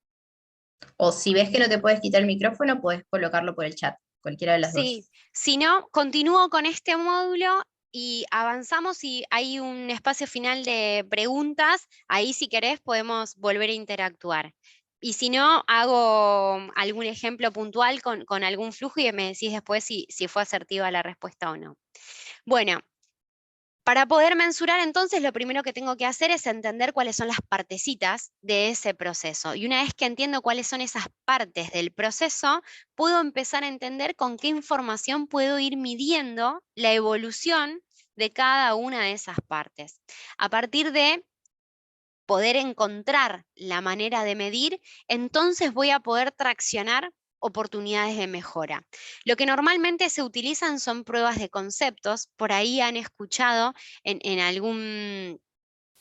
O si ves que no te puedes quitar el micrófono, puedes colocarlo por el chat, cualquiera de las Sí, dos. si no, continúo con este módulo y avanzamos y hay un espacio final de preguntas. Ahí si querés podemos volver a interactuar. Y si no, hago algún ejemplo puntual con algún flujo y me decís después si fue asertiva la respuesta o no. Bueno, para poder mensurar, entonces, lo primero que tengo que hacer es entender cuáles son las partecitas de ese proceso. Y una vez que entiendo cuáles son esas partes del proceso, puedo empezar a entender con qué información puedo ir midiendo la evolución de cada una de esas partes. A partir de poder encontrar la manera de medir, entonces voy a poder traccionar oportunidades de mejora. Lo que normalmente se utilizan son pruebas de conceptos, por ahí han escuchado en algún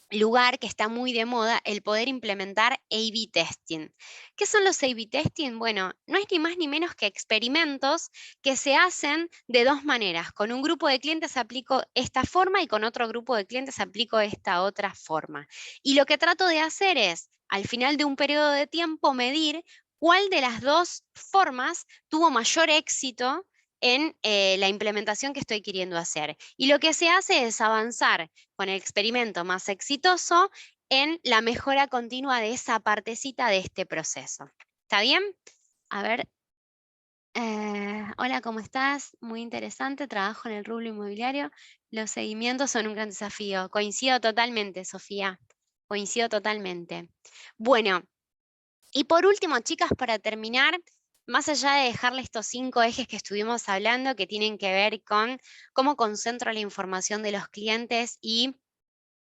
lugar que está muy de moda el poder implementar A/B testing. ¿Qué son los A/B testing? Bueno, no es ni más ni menos que experimentos que se hacen de dos maneras. Con un grupo de clientes aplico esta forma y con otro grupo de clientes aplico esta otra forma. Y lo que trato de hacer es, al final de un periodo de tiempo, medir cuál de las dos formas tuvo mayor éxito en la implementación que estoy queriendo hacer. Y lo que se hace es avanzar con el experimento más exitoso en la mejora continua de esa partecita de este proceso. ¿Está bien? A ver. Hola, ¿cómo estás? Muy interesante, trabajo en el rubro inmobiliario. Los seguimientos son un gran desafío. Coincido totalmente, Sofía. Coincido totalmente. Bueno, y por último, chicas, para terminar, más allá de dejarle estos 5 ejes que estuvimos hablando, que tienen que ver con cómo concentro la información de los clientes y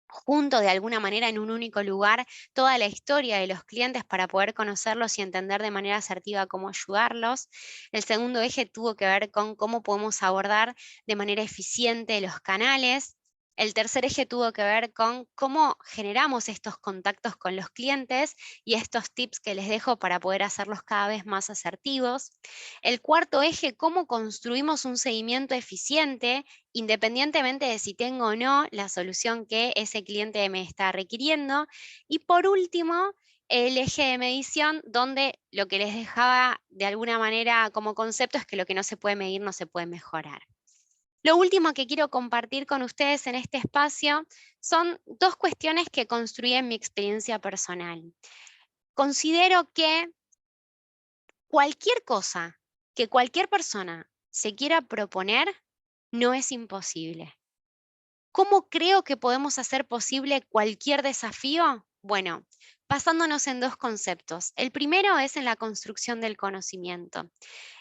junto de alguna manera en un único lugar toda la historia de los clientes para poder conocerlos y entender de manera asertiva cómo ayudarlos. El segundo eje tuvo que ver con cómo podemos abordar de manera eficiente los canales. El tercer eje tuvo que ver con cómo generamos estos contactos con los clientes y estos tips que les dejo para poder hacerlos cada vez más asertivos. El cuarto eje, cómo construimos un seguimiento eficiente independientemente de si tengo o no la solución que ese cliente me está requiriendo. Y por último, el eje de medición, donde lo que les dejaba de alguna manera como concepto es que lo que no se puede medir no se puede mejorar. Lo último que quiero compartir con ustedes en este espacio son 2 cuestiones que construí en mi experiencia personal. Considero que cualquier cosa que cualquier persona se quiera proponer no es imposible. ¿Cómo creo que podemos hacer posible cualquier desafío? Bueno, basándonos en 2 conceptos. El primero es en la construcción del conocimiento.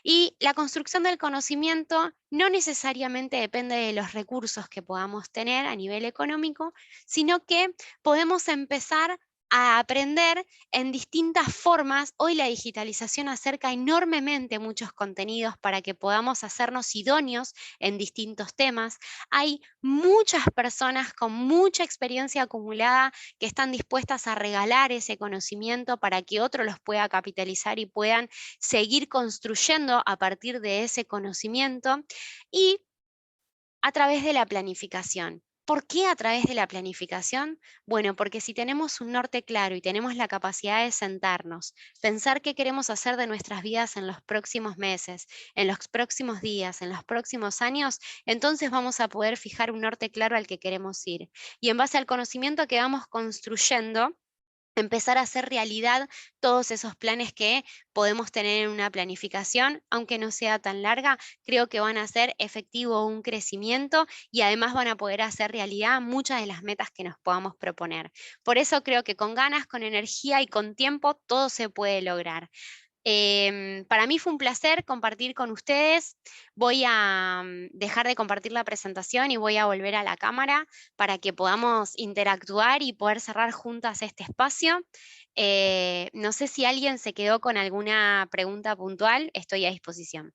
Y la construcción del conocimiento no necesariamente depende de los recursos que podamos tener a nivel económico, sino que podemos empezar a aprender en distintas formas. Hoy la digitalización acerca enormemente muchos contenidos para que podamos hacernos idóneos en distintos temas. Hay muchas personas con mucha experiencia acumulada que están dispuestas a regalar ese conocimiento para que otro los pueda capitalizar y puedan seguir construyendo a partir de ese conocimiento, y a través de la planificación. ¿Por qué a través de la planificación? Bueno, porque si tenemos un norte claro y tenemos la capacidad de sentarnos, pensar qué queremos hacer de nuestras vidas en los próximos meses, en los próximos días, en los próximos años, entonces vamos a poder fijar un norte claro al que queremos ir. Y en base al conocimiento que vamos construyendo, empezar a hacer realidad todos esos planes que podemos tener en una planificación, aunque no sea tan larga. Creo que van a hacer efectivo un crecimiento y además van a poder hacer realidad muchas de las metas que nos podamos proponer. Por eso creo que con ganas, con energía y con tiempo todo se puede lograr. Para mí fue un placer compartir con ustedes. Voy a dejar de compartir la presentación y voy a volver a la cámara para que podamos interactuar y poder cerrar juntas este espacio. No sé si alguien se quedó con alguna pregunta puntual, estoy a disposición.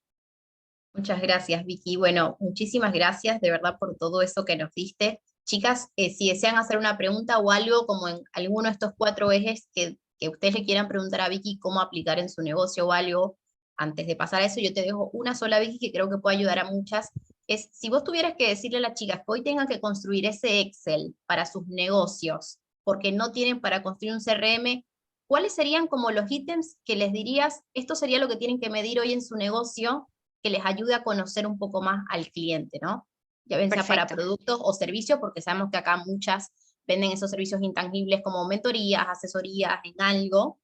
Muchas gracias, Vicky. Bueno, muchísimas gracias de verdad por todo eso que nos diste. Chicas, si desean hacer una pregunta o algo como en alguno de estos 4 ejes que ustedes le quieran preguntar a Vicky cómo aplicar en su negocio o algo, antes de pasar a eso, yo te dejo una sola, Vicky, que creo que puede ayudar a muchas. Es, si vos tuvieras que decirle a las chicas que hoy tengan que construir ese Excel para sus negocios, porque no tienen para construir un CRM, ¿cuáles serían como los ítems que les dirías, esto sería lo que tienen que medir hoy en su negocio, que les ayude a conocer un poco más al cliente, ¿no? Ya bien sea para Perfecto. productos o servicios, porque sabemos que acá muchas venden esos servicios intangibles como mentorías, asesorías en algo.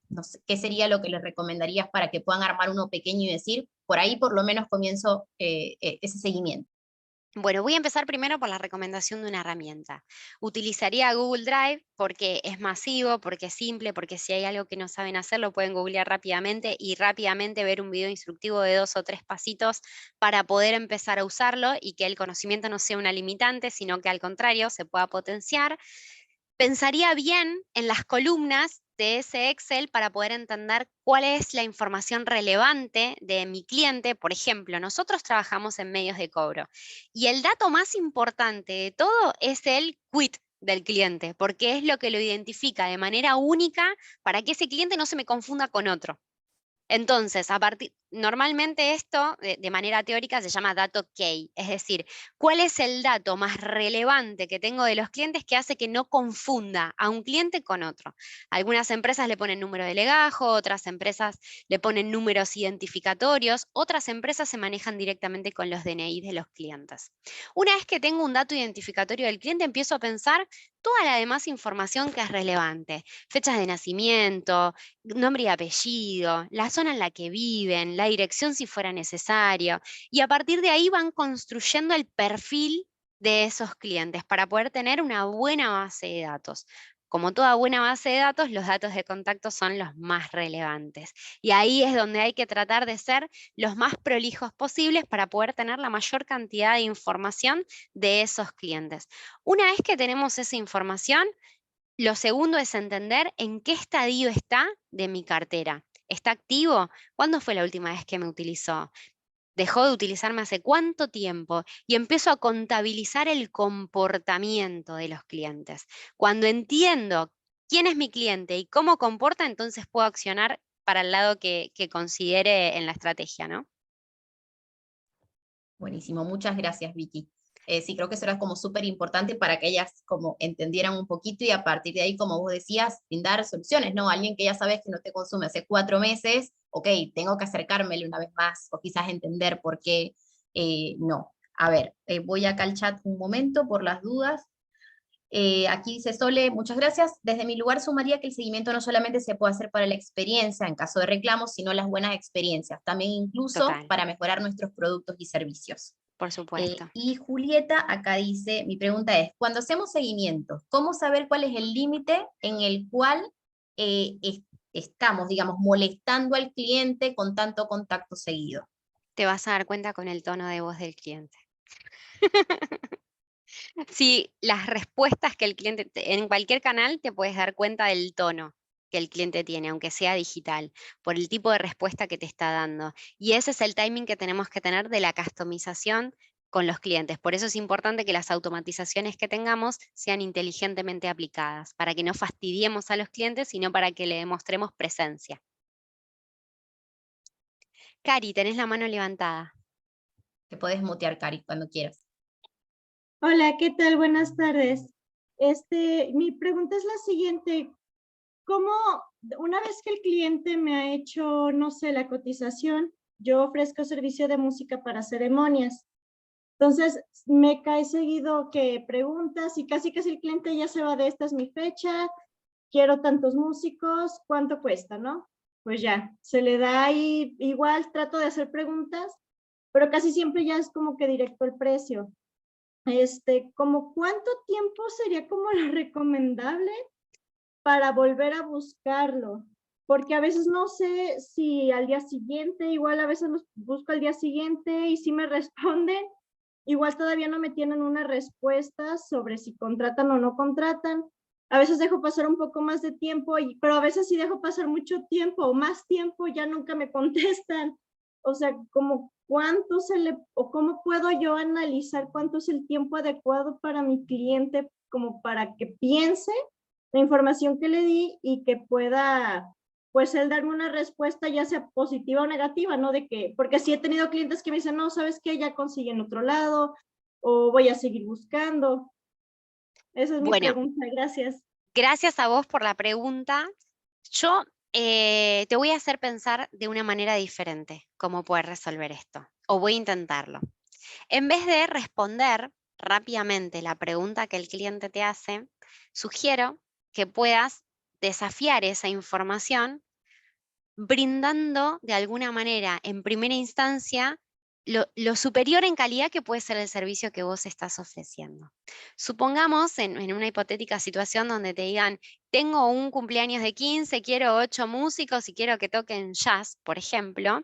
No sé, ¿qué sería lo que les recomendarías para que puedan armar uno pequeño y decir, por ahí por lo menos comienzo ese seguimiento? Bueno, voy a empezar primero por la recomendación de una herramienta. Utilizaría Google Drive porque es masivo, porque es simple, porque si hay algo que no saben hacer lo pueden googlear rápidamente y rápidamente ver un video instructivo de 2 o 3 pasitos para poder empezar a usarlo y que el conocimiento no sea una limitante, sino que al contrario se pueda potenciar. Pensaría bien en las columnas de ese Excel para poder entender cuál es la información relevante de mi cliente. Por ejemplo, nosotros trabajamos en medios de cobro y el dato más importante de todo es el quit del cliente, porque es lo que lo identifica de manera única para que ese cliente no se me confunda con otro. Entonces, normalmente esto, de manera teórica, se llama dato key, es decir, ¿cuál es el dato más relevante que tengo de los clientes que hace que no confunda a un cliente con otro? Algunas empresas le ponen número de legajo, otras empresas le ponen números identificatorios, otras empresas se manejan directamente con los DNI de los clientes. Una vez que tengo un dato identificatorio del cliente, empiezo a pensar toda la demás información que es relevante: fechas de nacimiento, nombre y apellido, la zona en la que viven, la dirección si fuera necesario, y a partir de ahí van construyendo el perfil de esos clientes para poder tener una buena base de datos. Como toda buena base de datos, los datos de contacto son los más relevantes. Y ahí es donde hay que tratar de ser los más prolijos posibles para poder tener la mayor cantidad de información de esos clientes. Una vez que tenemos esa información, lo segundo es entender en qué estadio está de mi cartera. ¿Está activo? ¿Cuándo fue la última vez que me utilizó? ¿Dejó de utilizarme hace cuánto tiempo? Y empiezo a contabilizar el comportamiento de los clientes. Cuando entiendo quién es mi cliente y cómo comporta, entonces puedo accionar para el lado que considere en la estrategia, ¿no? Buenísimo, muchas gracias, Vicky. Sí, creo que eso era como súper importante para que ellas como entendieran un poquito y a partir de ahí, como vos decías, brindar soluciones, ¿no? Alguien que ya sabes que no te consume hace 4 meses, ok, tengo que acercármele una vez más o quizás entender por qué no. A ver, voy acá al chat un momento por las dudas. Aquí dice Sole, muchas gracias. Desde mi lugar sumaría que el seguimiento no solamente se puede hacer para la experiencia en caso de reclamos, sino las buenas experiencias, también incluso Total, para mejorar nuestros productos y servicios. por supuesto. Y Julieta acá dice, mi pregunta es, cuando hacemos seguimiento, ¿cómo saber cuál es el límite en el cual estamos, digamos, molestando al cliente con tanto contacto seguido? Te vas a dar cuenta con el tono de voz del cliente. Sí, las respuestas que el cliente, en cualquier canal te puedes dar cuenta del tono que el cliente tiene, aunque sea digital, por el tipo de respuesta que te está dando. Y ese es el timing que tenemos que tener de la customización con los clientes. Por eso es importante que las automatizaciones que tengamos sean inteligentemente aplicadas, para que no fastidiemos a los clientes, sino para que le demostremos presencia. Cari, tenés la mano levantada. Te podés mutear, Cari, cuando quieras. Hola, ¿qué tal? Buenas tardes. Mi pregunta es la siguiente. ¿Cómo, una vez que el cliente me ha hecho, no sé, la cotización, yo ofrezco servicio de música para ceremonias? Entonces, me cae seguido que preguntas y casi el cliente ya se va de esta es mi fecha, quiero tantos músicos, ¿cuánto cuesta, no? Pues ya, se le da ahí, igual trato de hacer preguntas, pero casi siempre ya es como que directo el precio. ¿Como cuánto tiempo sería como lo recomendable para volver a buscarlo? Porque a veces no sé si al día siguiente, igual a veces los busco al día siguiente y si me responden, igual todavía no me tienen una respuesta sobre si contratan o no contratan. A veces dejo pasar un poco más de tiempo, pero a veces si dejo pasar mucho tiempo o más tiempo, ya nunca me contestan. O sea, como cuánto o cómo puedo yo analizar cuánto es el tiempo adecuado para mi cliente, como para que piense la información que le di y que pueda, pues, él darme una respuesta ya sea positiva o negativa, ¿no? Porque sí he tenido clientes que me dicen, no, ¿sabes qué? Ya conseguí en otro lado, o voy a seguir buscando. Esa es mi Bueno, pregunta, gracias. gracias a vos por la pregunta. Yo te voy a hacer pensar de una manera diferente cómo poder resolver esto, o voy a intentarlo. En vez de responder rápidamente la pregunta que el cliente te hace, sugiero que puedas desafiar esa información brindando de alguna manera, en primera instancia, lo superior en calidad que puede ser el servicio que vos estás ofreciendo. Supongamos en una hipotética situación donde te digan, tengo un cumpleaños de 15, quiero 8 músicos y quiero que toquen jazz, por ejemplo.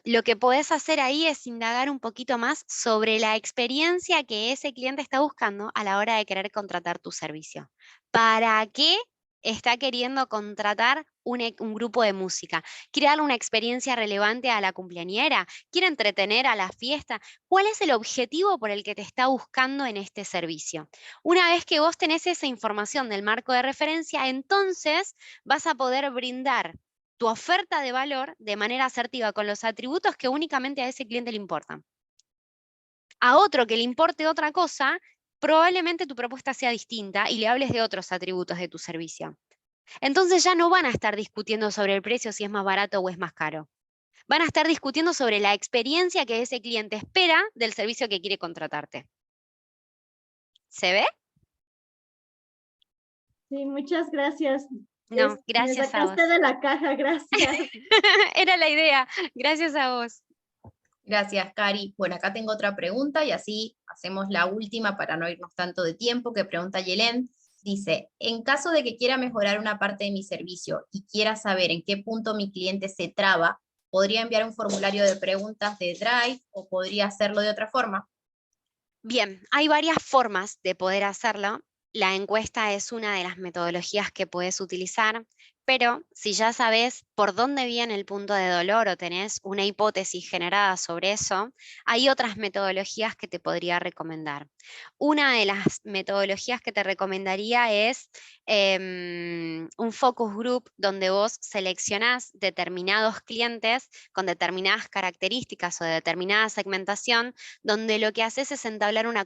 Lo que podés hacer ahí es indagar un poquito más sobre la experiencia que ese cliente está buscando a la hora de querer contratar tu servicio. ¿Para qué está queriendo contratar un grupo de música? ¿Quiere darle una experiencia relevante a la cumpleañera? ¿Quiere entretener a la fiesta? ¿Cuál es el objetivo por el que te está buscando en este servicio? Una vez que vos tenés esa información del marco de referencia, entonces vas a poder brindar tu oferta de valor de manera asertiva con los atributos que únicamente a ese cliente le importan. A otro que le importe otra cosa, probablemente tu propuesta sea distinta y le hables de otros atributos de tu servicio. Entonces ya no van a estar discutiendo sobre el precio, si es más barato o es más caro. Van a estar discutiendo sobre la experiencia que ese cliente espera del servicio que quiere contratarte. ¿Se ve? Sí, muchas gracias. No, Me gracias a vos. sacaste de la caja, gracias. Era la idea. Gracias a vos. Gracias, Cari. Bueno, acá tengo otra pregunta y así hacemos la última para no irnos tanto de tiempo, que pregunta Yelén. Dice, en caso de que quiera mejorar una parte de mi servicio y quiera saber en qué punto mi cliente se traba, ¿podría enviar un formulario de preguntas de Drive o podría hacerlo de otra forma? Bien, hay varias formas de poder hacerlo. La encuesta es una de las metodologías que puedes utilizar, pero si ya sabes por dónde viene el punto de dolor o tenés una hipótesis generada sobre eso, hay otras metodologías que te podría recomendar. Una de las metodologías que te recomendaría es un focus group donde vos seleccionás determinados clientes con determinadas características o de determinada segmentación, donde lo que haces es entablar una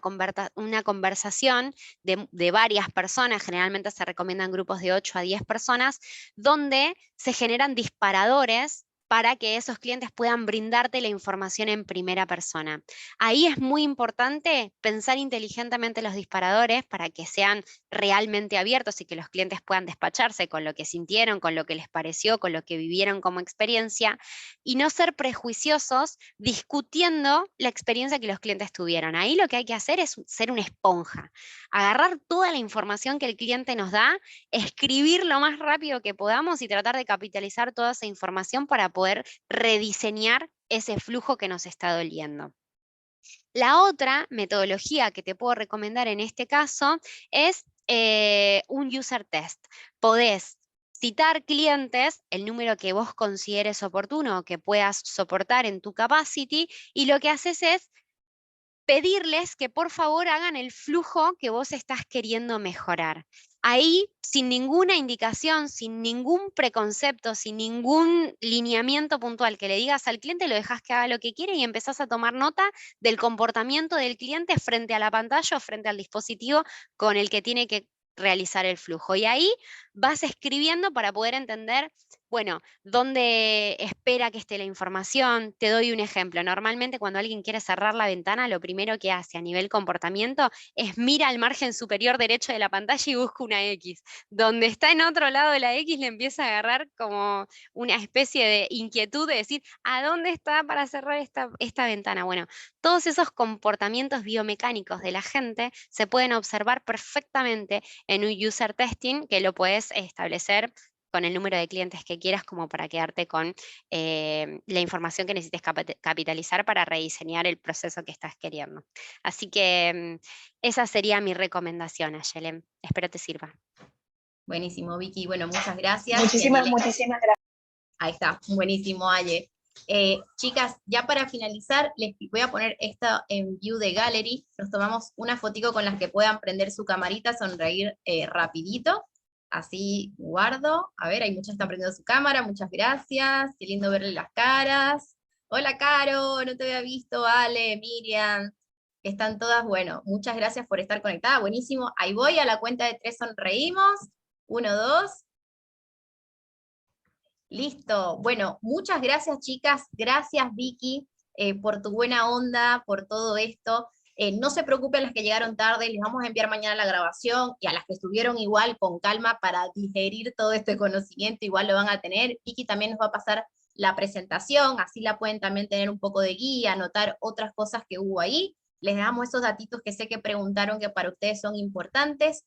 conversación de varias personas, generalmente se recomiendan grupos de 8 a 10 personas, donde se generan disparadores para que esos clientes puedan brindarte la información en primera persona. Ahí es muy importante pensar inteligentemente los disparadores para que sean realmente abiertos y que los clientes puedan despacharse con lo que sintieron, con lo que les pareció, con lo que vivieron como experiencia, y no ser prejuiciosos discutiendo la experiencia que los clientes tuvieron. Ahí lo que hay que hacer es ser una esponja, agarrar toda la información que el cliente nos da, escribir lo más rápido que podamos y tratar de capitalizar toda esa información para poder rediseñar ese flujo que nos está doliendo. La otra metodología que te puedo recomendar en este caso es un user test. Podés citar clientes, el número que vos consideres oportuno o que puedas soportar en tu capacity, y lo que haces es pedirles que por favor hagan el flujo que vos estás queriendo mejorar. Ahí, sin ninguna indicación, sin ningún preconcepto, sin ningún lineamiento puntual que le digas al cliente, lo dejas que haga lo que quiere y empezás a tomar nota del comportamiento del cliente frente a la pantalla o frente al dispositivo con el que tiene que realizar el flujo. Y ahí vas escribiendo para poder entender, bueno, dónde espera que esté la información. Te doy un ejemplo. Normalmente cuando alguien quiere cerrar la ventana, lo primero que hace a nivel comportamiento es mira al margen superior derecho de la pantalla y busca una X. Donde está en otro lado de la X le empieza a agarrar como una especie de inquietud de decir, ¿a dónde está para cerrar esta ventana? Bueno, todos esos comportamientos biomecánicos de la gente se pueden observar perfectamente en un user testing que lo puedes establecer con el número de clientes que quieras, como para quedarte con la información que necesites capitalizar para rediseñar el proceso que estás queriendo. Así que esa sería mi recomendación, Ayelen. Espero te sirva. Buenísimo, Vicky. Bueno, muchas gracias. Muchísimas gracias. Ahí está, buenísimo, Aye. Chicas, ya para finalizar, les voy a poner esto en View de Gallery. Nos tomamos una fotico con las que puedan prender su camarita, sonreír rapidito. Así guardo. A ver, hay muchas que están prendiendo su cámara, muchas gracias. Qué lindo verle las caras. Hola, Caro, no te había visto, Ale, Miriam. Están todas, bueno, muchas gracias por estar conectada, buenísimo. Ahí voy, a la cuenta de 3 sonreímos. 1, 2. Listo. Bueno, muchas gracias, chicas. Gracias, Vicky, por tu buena onda, por todo esto. No se preocupen las que llegaron tarde, les vamos a enviar mañana la grabación, y a las que estuvieron igual con calma para digerir todo este conocimiento, igual lo van a tener. Vicky también nos va a pasar la presentación, así la pueden también tener un poco de guía, anotar otras cosas que hubo ahí. Les damos esos datitos que sé que preguntaron que para ustedes son importantes.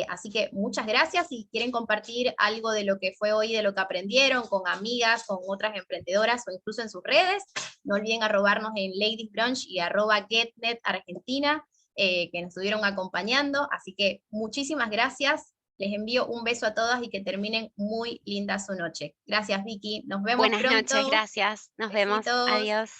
Así que muchas gracias. Si quieren compartir algo de lo que fue hoy, de lo que aprendieron con amigas, con otras emprendedoras o incluso en sus redes, no olviden arrobarnos en Ladies Brunch y @GetNet Argentina, que nos estuvieron acompañando. Así que muchísimas gracias. Les envío un beso a todas y que terminen muy linda su noche. Gracias, Vicky. Nos vemos pronto. Buenas noches, gracias. Nos vemos. Adiós.